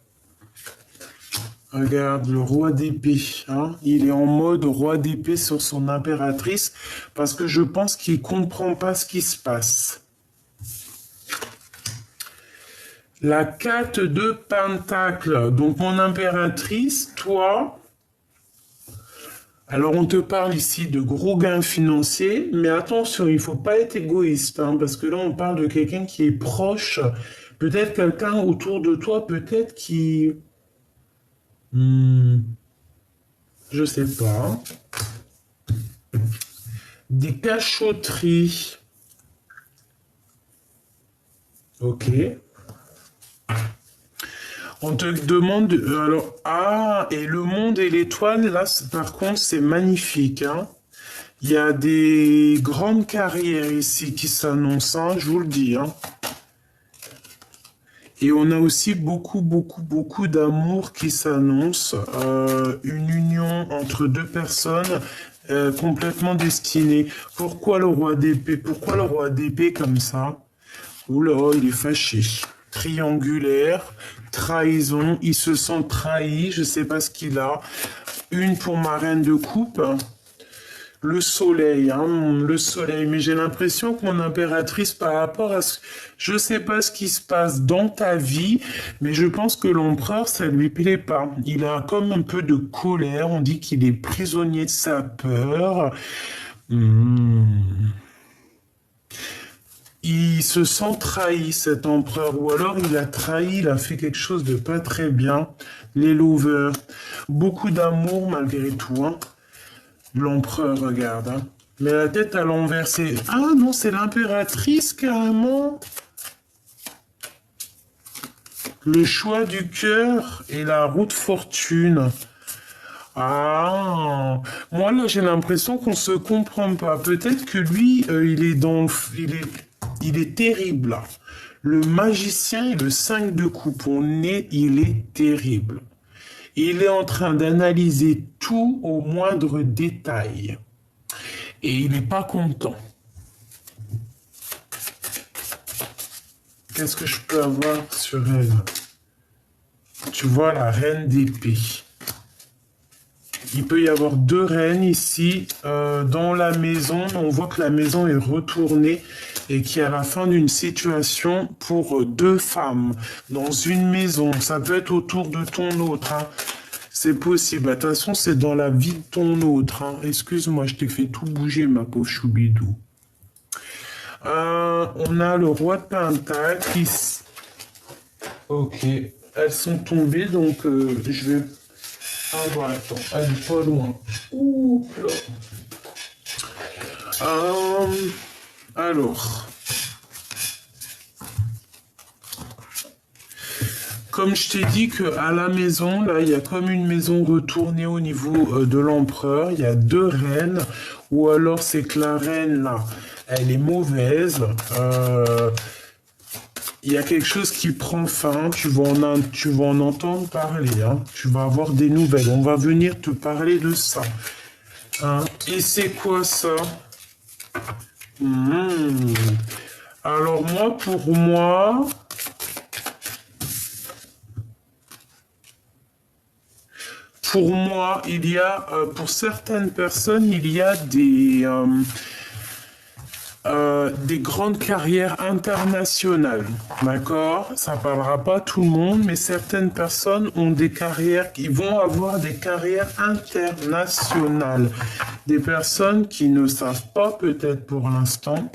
Regarde, le roi d'épée, hein, il est en mode roi d'épée sur son impératrice parce que je pense qu'il ne comprend pas ce qui se passe. La 4 de pentacle, donc mon impératrice, toi, alors on te parle ici de gros gains financiers, mais attention, il ne faut pas être égoïste, hein, parce que là on parle de quelqu'un qui est proche, peut-être quelqu'un autour de toi, peut-être qui... je sais pas. Des cachotteries. Ok. On te demande... Alors, et le monde et l'étoile, là, par contre, c'est magnifique. Hein. Il y a des grandes carrières ici qui s'annoncent, hein, je vous le dis. Hein. Et on a aussi beaucoup d'amour qui s'annonce. Une union entre deux personnes complètement destinées. Pourquoi le roi d'épée? Pourquoi le roi d'épée comme ça? Oula, il est fâché. Triangulaire, trahison, il se sent trahi, je sais pas ce qu'il a. Une pour ma reine de coupe. Le soleil, mais j'ai l'impression que mon impératrice, par rapport à ce... Je sais pas ce qui se passe dans ta vie, mais je pense que l'empereur, ça lui plaît pas. Il a comme un peu de colère, on dit qu'il est prisonnier de sa peur. Il se sent trahi, cet empereur, ou alors il a trahi, il a fait quelque chose de pas très bien. Les lovers, beaucoup d'amour malgré tout, hein. L'empereur, regarde, hein. Mais la tête à l'envers, c'est... Ah non, c'est l'impératrice, carrément. Le choix du cœur et la roue de fortune. Ah, moi là, j'ai l'impression qu'on se comprend pas. Peut-être que lui, il est terrible, là. Le magicien et le 5 de coupe, il est terrible. Il est en train d'analyser tout au moindre détail. Et il n'est pas content. Qu'est-ce que je peux avoir sur elle? Tu vois la reine d'épée. Il peut y avoir deux reines ici dans la maison. On voit que la maison est retournée et qu'il y a la fin d'une situation pour deux femmes dans une maison. Ça peut être autour de ton autre, hein. C'est possible. De toute façon, c'est dans la vie de ton autre, hein. Excuse-moi, je t'ai fait tout bouger, ma pauvre choubidou. On a le roi de Pentacle. Ok. Elles sont tombées, donc je vais... Ah, voilà, attends, elle est pas loin. Ouh, là. Alors... Comme je t'ai dit qu'à la maison, là, il y a comme une maison retournée au niveau de l'empereur. Il y a deux reines. Ou alors c'est que la reine, là, elle est mauvaise. Il y a quelque chose qui prend fin. Tu vas en entendre parler, hein. Tu vas avoir des nouvelles. On va venir te parler de ça. Hein. Et c'est quoi ça? Alors moi, pour moi... Pour moi, il y a, pour certaines personnes, il y a des grandes carrières internationales, d'accord? Ça parlera pas tout le monde, mais certaines personnes ont des carrières, qui vont avoir des carrières internationales. Des personnes qui ne savent pas peut-être pour l'instant,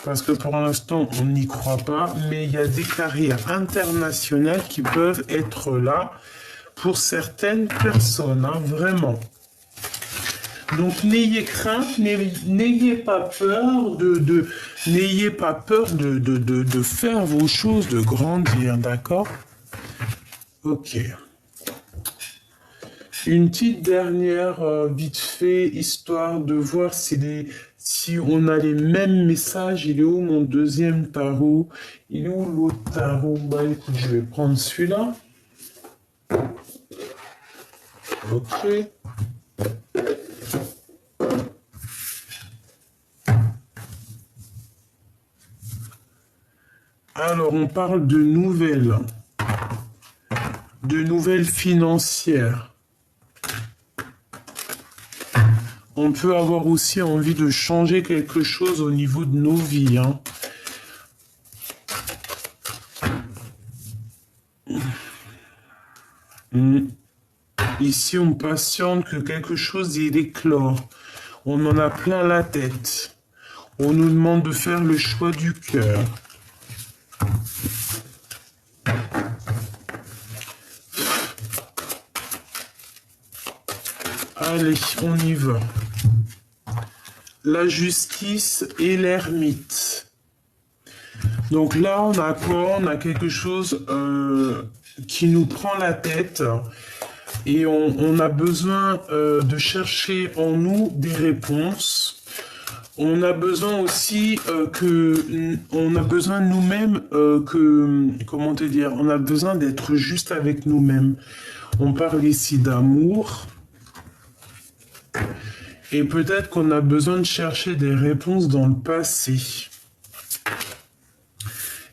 parce que pour l'instant, on n'y croit pas, mais il y a des carrières internationales qui peuvent être là pour certaines personnes, hein, vraiment. Donc n'ayez crainte, n'ayez pas peur n'ayez pas peur de faire vos choses, de grandir, d'accord? Ok. Une petite dernière vite fait, histoire de voir si on a les mêmes messages. Il est où mon deuxième tarot? Il est où l'autre tarot? Bah écoute, je vais prendre celui-là. Ok. Alors, on parle de nouvelles financières. On peut avoir aussi envie de changer quelque chose au niveau de nos vies, hein. Ici, on patiente que quelque chose il éclore. On en a plein la tête. On nous demande de faire le choix du cœur. Allez, on y va. La justice et l'ermite. Donc là, on a quoi? On a quelque chose qui nous prend la tête. Et on a besoin de chercher en nous des réponses. On a besoin aussi on a besoin de nous-mêmes comment te dire, on a besoin d'être juste avec nous-mêmes. On parle ici d'amour. Et peut-être qu'on a besoin de chercher des réponses dans le passé.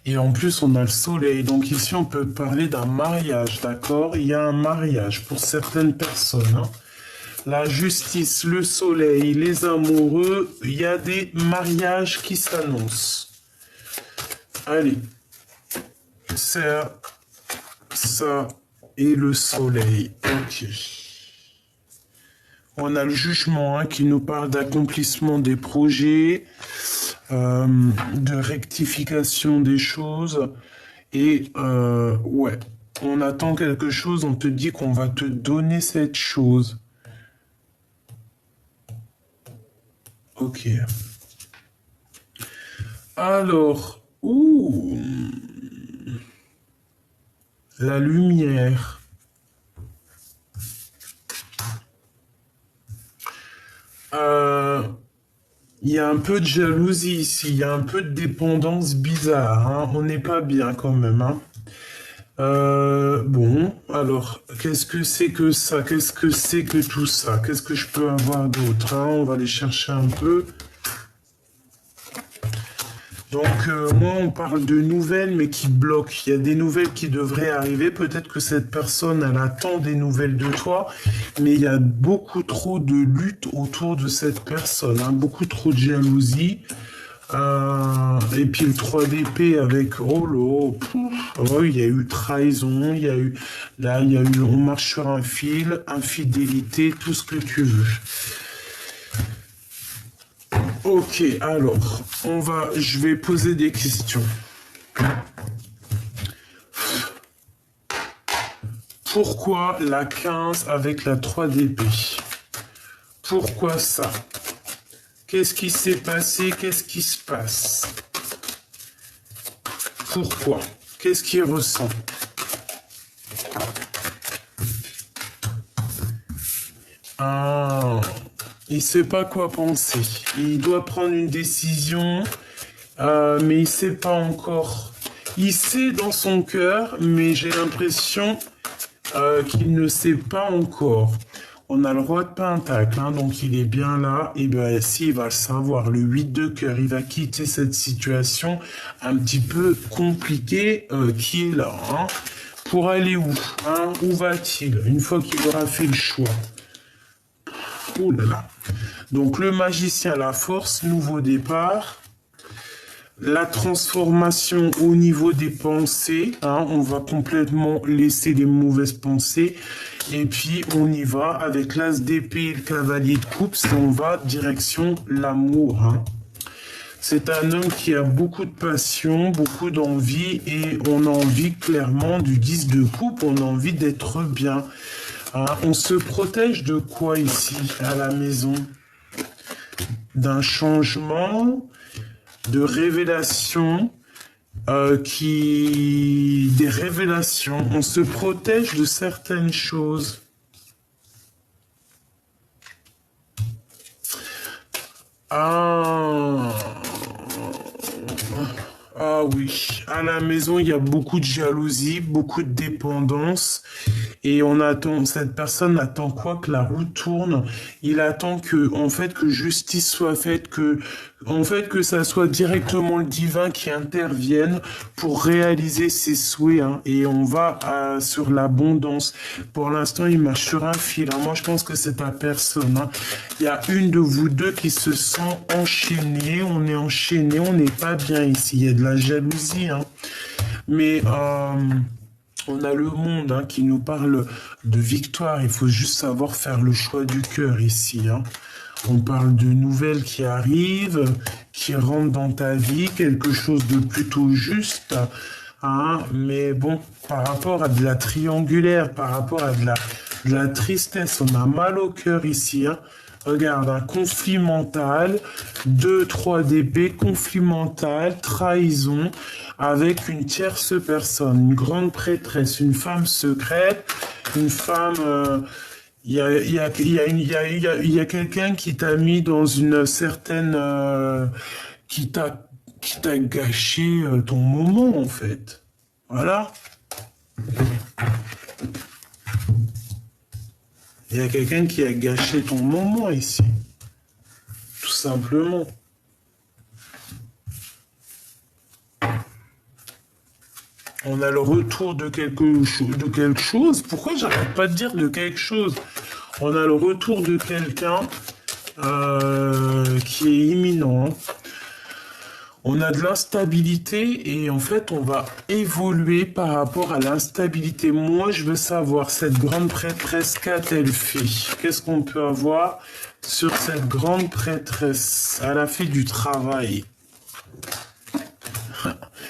Et en plus, on a le soleil. Donc ici, on peut parler d'un mariage, d'accord? Il y a un mariage pour certaines personnes, hein. La justice, le soleil, les amoureux, il y a des mariages qui s'annoncent. Allez, ça et le soleil. Ok. On a le jugement, hein, qui nous parle d'accomplissement des projets, de rectification des choses. Et ouais, on attend quelque chose, on te dit qu'on va te donner cette chose. Ok. Alors, la lumière. Il y a un peu de jalousie ici, il y a un peu de dépendance bizarre, hein. On n'est pas bien quand même, hein. Bon, alors, qu'est-ce que c'est que ça? Qu'est-ce que c'est que tout ça? Qu'est-ce que je peux avoir d'autre, hein? On va aller chercher un peu. Donc, moi, on parle de nouvelles, mais qui bloquent. Il y a des nouvelles qui devraient arriver. Peut-être que cette personne, elle attend des nouvelles de toi, mais il y a beaucoup trop de lutte autour de cette personne, hein. Beaucoup trop de jalousie. Et puis le 3 d'épée avec oh il y a eu trahison, il y a eu on marche sur un fil, infidélité, tout ce que tu veux. Ok, alors je vais poser des questions. Pourquoi la 15 avec la 3 d'épée? Pourquoi ça? Qu'est-ce qui s'est passé? Qu'est-ce qui se passe? Pourquoi? Qu'est-ce qu'il ressent? Il sait pas quoi penser. Il doit prendre une décision, mais il sait pas encore. Il sait dans son cœur, mais j'ai l'impression qu'il ne sait pas encore. On a le roi de Pentacle, hein, donc il est bien là. Et bien, si, il va le savoir. Le 8 de cœur, il va quitter cette situation un petit peu compliquée qui est là. Hein. Pour aller où, hein? Où va-t-il une fois qu'il aura fait le choix? Oh là là. Donc, le magicien, la force, nouveau départ. La transformation au niveau des pensées, hein, on va complètement laisser les mauvaises pensées et puis on y va avec l'as d'épée et le cavalier de coupe, on va direction l'amour. Hein. C'est un homme qui a beaucoup de passion, beaucoup d'envie et on a envie clairement du 10 de coupe, on a envie d'être bien. Hein. On se protège de quoi ici à la maison? D'un changement, de révélations, des révélations. On se protège de certaines choses. Ah oui, à la maison, il y a beaucoup de jalousie, beaucoup de dépendance. Et on attend, cette personne attend quoi? Que la roue tourne. Il attend que, en fait, que justice soit faite, que ça soit directement le divin qui intervienne pour réaliser ses souhaits. Hein. Et on va sur l'abondance. Pour l'instant, il marche sur un fil. Hein. Moi, je pense que c'est ta personne. Hein. Il y a une de vous deux qui se sent enchaînée. On est enchaîné, on n'est pas bien ici. Il y a de la jalousie. Hein. Mais on a le monde, hein, qui nous parle de victoire. Il faut juste savoir faire le choix du cœur ici. Hein. On parle de nouvelles qui arrivent, qui rentrent dans ta vie, quelque chose de plutôt juste. Hein. Mais bon, par rapport à de la triangulaire, par rapport à de la tristesse, on a mal au cœur ici. Hein. Regarde, un conflit mental, 2, 3 d'épée, conflit mental, trahison, avec une tierce personne, une grande prêtresse, une femme secrète, une femme... Il y a quelqu'un qui t'a mis dans une certaine... qui t'a gâché ton moment, en fait. Voilà. Il y a quelqu'un qui a gâché ton moment ici. Tout simplement. On a le retour de quelque chose. Pourquoi j'arrête pas de dire de quelque chose? On a le retour de quelqu'un qui est imminent. On a de l'instabilité et en fait, on va évoluer par rapport à l'instabilité. Moi, je veux savoir, cette grande prêtresse, qu'a-t-elle fait? Qu'est-ce qu'on peut avoir sur cette grande prêtresse? Elle a fait du travail.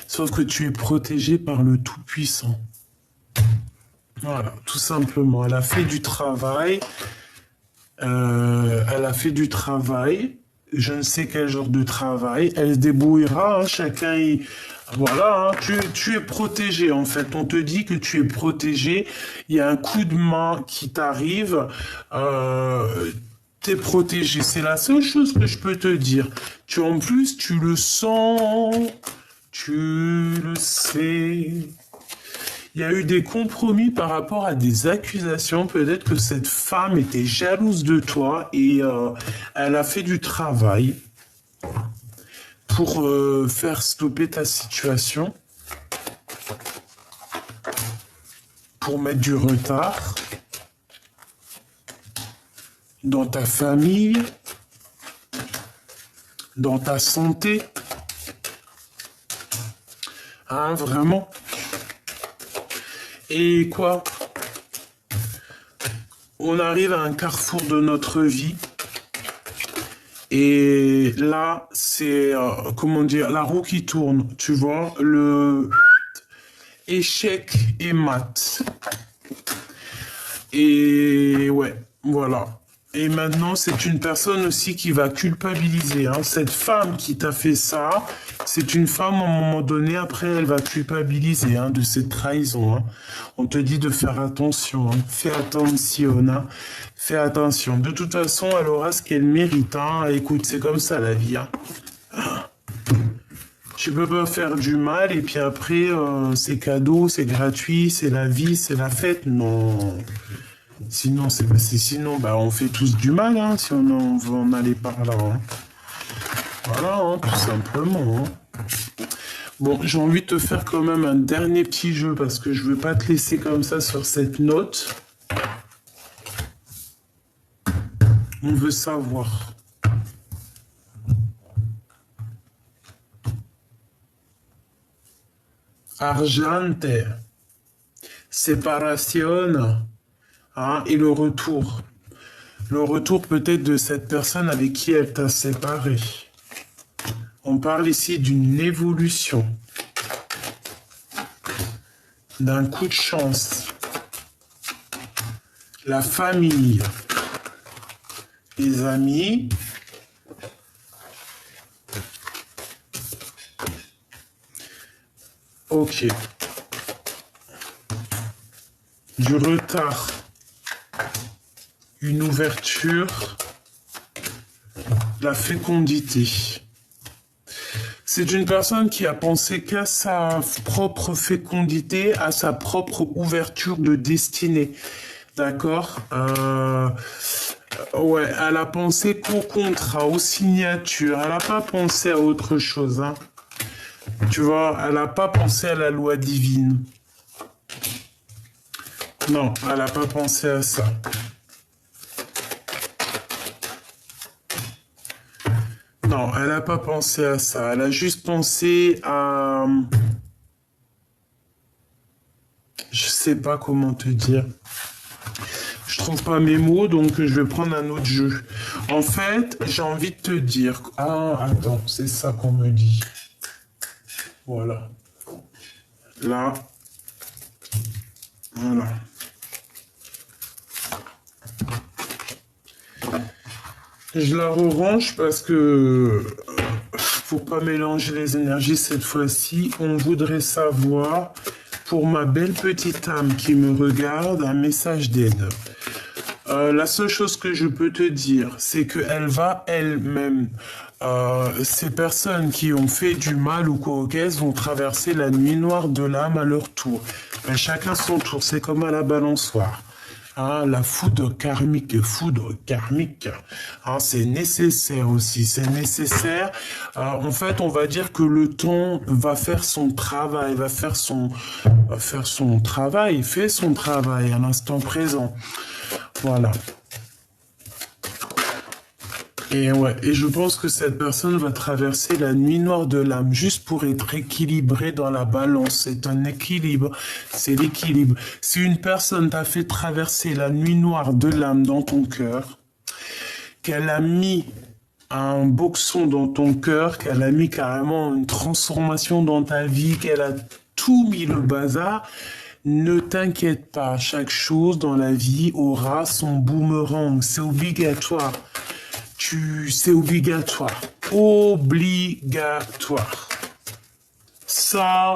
Sauf que tu es protégé par le Tout-Puissant. Voilà, tout simplement. Elle a fait du travail. Elle a fait du travail. Je ne sais quel genre de travail. Elle se débrouillera. Hein, chacun Voilà, hein, tu es protégé en fait. On te dit que tu es protégé. Il y a un coup de main qui t'arrive. T'es protégé. C'est la seule chose que je peux te dire. En plus, tu le sens. Tu le sais. Il y a eu des compromis par rapport à des accusations. Peut-être que cette femme était jalouse de toi et elle a fait du travail pour faire stopper ta situation, pour mettre du retard dans ta famille, dans ta santé. Hein, vraiment. Et quoi? On arrive à un carrefour de notre vie. Et là, c'est, comment dire, la roue qui tourne, tu vois, le échec et mat. Et ouais, voilà. Et maintenant, c'est une personne aussi qui va culpabiliser. Hein. Cette femme qui t'a fait ça, c'est une femme, à un moment donné, après, elle va culpabiliser de cette trahison. Hein. On te dit de faire attention. Hein. Fais attention. Hein. Fais attention. De toute façon, elle aura ce qu'elle mérite. Hein. Écoute, c'est comme ça, la vie. Hein. Tu peux pas faire du mal et puis après, c'est cadeau, c'est gratuit, c'est la vie, c'est la fête. Non. Sinon, on fait tous du mal, hein, si on veut en aller par là. Hein. Voilà, hein, tout simplement. Hein. Bon, j'ai envie de te faire quand même un dernier petit jeu parce que je veux pas te laisser comme ça sur cette note. On veut savoir. Argente, séparation. Hein, et le retour. Le retour peut-être de cette personne avec qui elle t'a séparé. On parle ici d'une évolution. D'un coup de chance. La famille. Les amis. Ok. Du retard. Une ouverture, la fécondité. C'est une personne qui a pensé qu'à sa propre fécondité, à sa propre ouverture de destinée. D'accord? Ouais, elle a pensé qu'au contrat, aux signatures. Elle n'a pas pensé à autre chose. Hein. Tu vois, elle n'a pas pensé à la loi divine. Non, elle n'a pas pensé à ça. Non, elle n'a pas pensé à ça. Elle a juste pensé à... Je sais pas comment te dire. Je trouve pas mes mots, donc je vais prendre un autre jeu. En fait, j'ai envie de te dire... Ah, attends, c'est ça qu'on me dit. Voilà. Là. Voilà. Je la range parce que pour pas mélanger les énergies cette fois-ci, on voudrait savoir pour ma belle petite âme qui me regarde un message d'aide. La seule chose que je peux te dire, c'est qu'elle va elle-même, ces personnes qui ont fait du mal ou quoi au caisse vont traverser la nuit noire de l'âme à leur tour. Mais chacun son tour, c'est comme à la balançoire. Hein, la foudre karmique, hein, c'est nécessaire aussi, c'est nécessaire. En fait, on va dire que le temps va faire son travail, il fait son travail à l'instant présent. Voilà. Et ouais, et je pense que cette personne va traverser la nuit noire de l'âme juste pour être équilibrée dans la balance. C'est un équilibre, c'est l'équilibre. Si une personne t'a fait traverser la nuit noire de l'âme dans ton cœur, qu'elle a mis un boxon dans ton cœur, qu'elle a mis carrément une transformation dans ta vie, qu'elle a tout mis le bazar, ne t'inquiète pas, chaque chose dans la vie aura son boomerang, c'est obligatoire. C'est obligatoire. Obligatoire. Ça,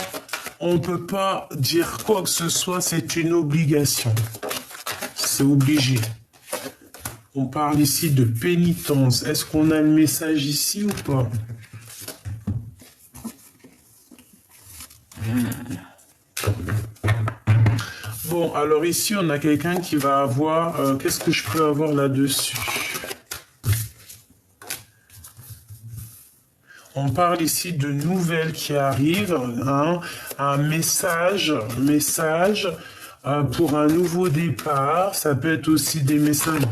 on peut pas dire quoi que ce soit, c'est une obligation. C'est obligé. On parle ici de pénitence. Est-ce qu'on a le message ici ou pas? Bon, alors ici, on a quelqu'un qui va avoir... Qu'est-ce que je peux avoir là-dessus? On parle ici de nouvelles qui arrivent, hein, un message pour un nouveau départ. Ça peut être aussi des messages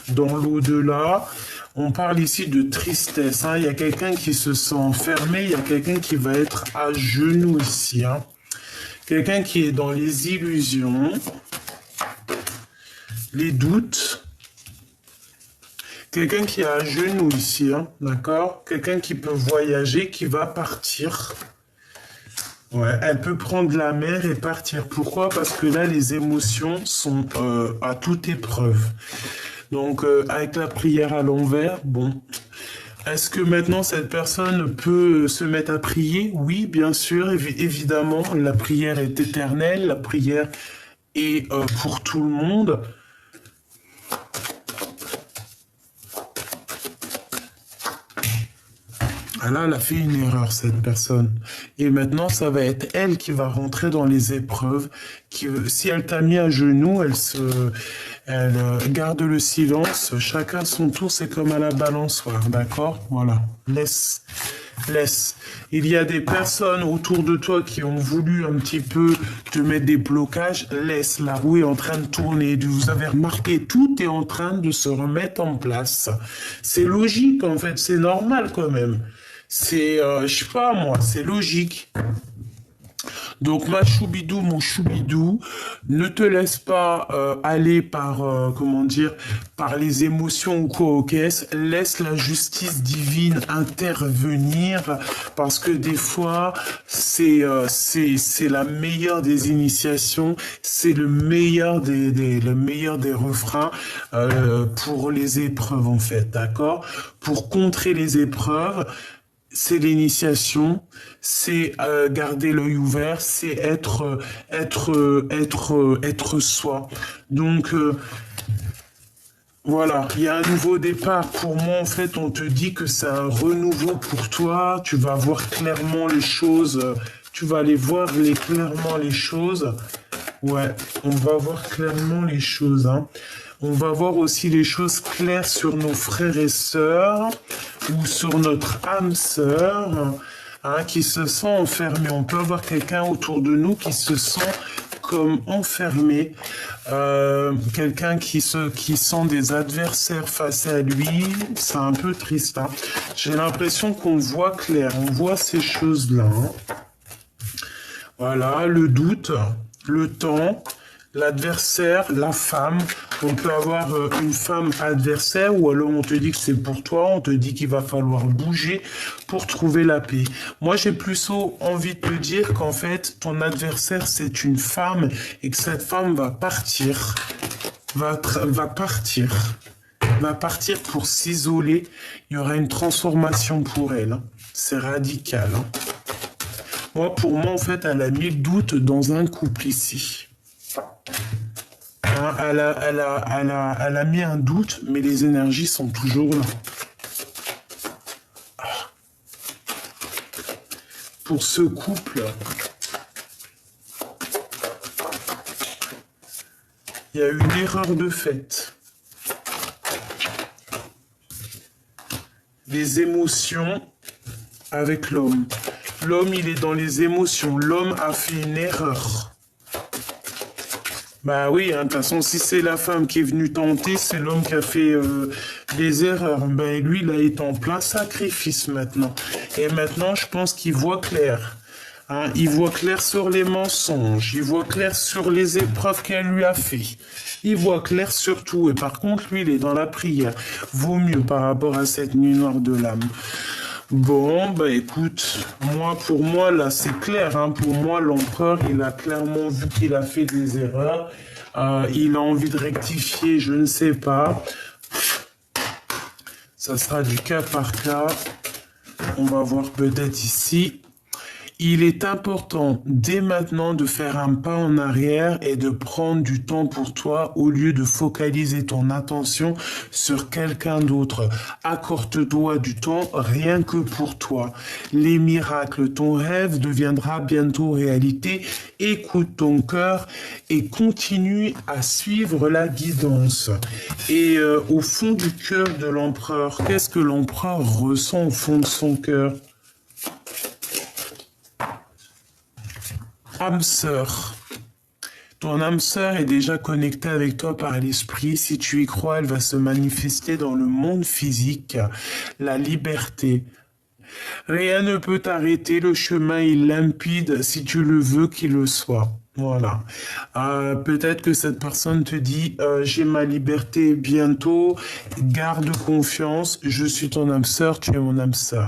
dans l'au-delà. On parle ici de tristesse. Hein. Il y a quelqu'un qui se sent enfermé, il y a quelqu'un qui va être à genoux ici. Hein. Quelqu'un qui est dans les illusions, les doutes. Quelqu'un qui est à genoux ici, hein, d'accord? Quelqu'un qui peut voyager, qui va partir. Ouais, elle peut prendre la mer et partir. Pourquoi? Parce que là, les émotions sont à toute épreuve. Donc, avec la prière à l'envers, bon. Est-ce que maintenant, cette personne peut se mettre à prier? Oui, bien sûr, évidemment. La prière est éternelle. La prière est pour tout le monde. Ah là, elle a fait une erreur, cette personne. Et maintenant, ça va être elle qui va rentrer dans les épreuves. Si elle t'a mis à genoux, elle garde le silence. Chacun son tour, c'est comme à la balançoire, d'accord? Voilà. Laisse. Il y a des personnes autour de toi qui ont voulu un petit peu te mettre des blocages. Laisse, la roue est en train de tourner. Vous avez remarqué, tout est en train de se remettre en place. C'est logique, en fait. C'est normal, quand même. C'est, je sais pas moi, c'est logique. Donc ma choubidou, mon choubidou, ne te laisse pas aller par, comment dire, par les émotions ou quoi aux caisses. Laisse la justice divine intervenir parce que des fois, c'est la meilleure des initiations, c'est le meilleur des refrains pour les épreuves en fait, d'accord? Pour contrer les épreuves. C'est l'initiation, c'est garder l'œil ouvert, c'est être soi. Donc voilà, il y a un nouveau départ. Pour moi, en fait, on te dit que c'est un renouveau pour toi. Tu vas voir clairement les choses. Tu vas aller voir clairement les choses. Ouais, on va voir clairement les choses. Hein. On va voir aussi les choses claires sur nos frères et sœurs ou sur notre âme sœur hein, qui se sent enfermé. On peut avoir quelqu'un autour de nous qui se sent comme enfermé, quelqu'un qui sent des adversaires face à lui. C'est un peu triste. Hein. J'ai l'impression qu'on voit clair, on voit ces choses-là. Hein. Voilà, le doute, le temps, l'adversaire, la femme. On peut avoir une femme adversaire ou alors on te dit que c'est pour toi, on te dit qu'il va falloir bouger pour trouver la paix. Moi, j'ai plutôt envie de te dire qu'en fait, ton adversaire, c'est une femme et que cette femme va partir, va partir pour s'isoler. Il y aura une transformation pour elle. Hein. C'est radical. Hein. Pour moi, en fait, elle a mis le doute dans un couple ici. Hein, elle a mis un doute, mais les énergies sont toujours là. Pour ce couple, il y a eu une erreur de fait. Les émotions avec l'homme. L'homme, il est dans les émotions. L'homme a fait une erreur. Bah oui, hein, de toute façon, si c'est la femme qui est venue tenter, c'est l'homme qui a fait des erreurs. Ben lui, il a été en plein sacrifice maintenant. Et maintenant, je pense qu'il voit clair. Hein, il voit clair sur les mensonges. Il voit clair sur les épreuves qu'elle lui a fait. Il voit clair sur tout. Et par contre, lui, il est dans la prière. Vaut mieux par rapport à cette nuit noire de l'âme. Bon, bah écoute, pour moi, là, c'est clair. Hein. Pour moi, l'empereur, il a clairement vu qu'il a fait des erreurs. Il a envie de rectifier, je ne sais pas. Ça sera du cas par cas. On va voir peut-être ici. Il est important dès maintenant de faire un pas en arrière et de prendre du temps pour toi au lieu de focaliser ton attention sur quelqu'un d'autre. Accorde-toi du temps rien que pour toi. Les miracles, ton rêve deviendra bientôt réalité. Écoute ton cœur et continue à suivre la guidance. Et au fond du cœur de l'empereur, qu'est-ce que l'empereur ressent au fond de son cœur ? Âme sœur. Ton âme sœur est déjà connectée avec toi par l'esprit. Si tu y crois, elle va se manifester dans le monde physique. La liberté. Rien ne peut t'arrêter. Le chemin est limpide si tu le veux qu'il le soit. Voilà. Peut-être que cette personne te dit j'ai ma liberté bientôt. Garde confiance. Je suis ton âme sœur. Tu es mon âme sœur.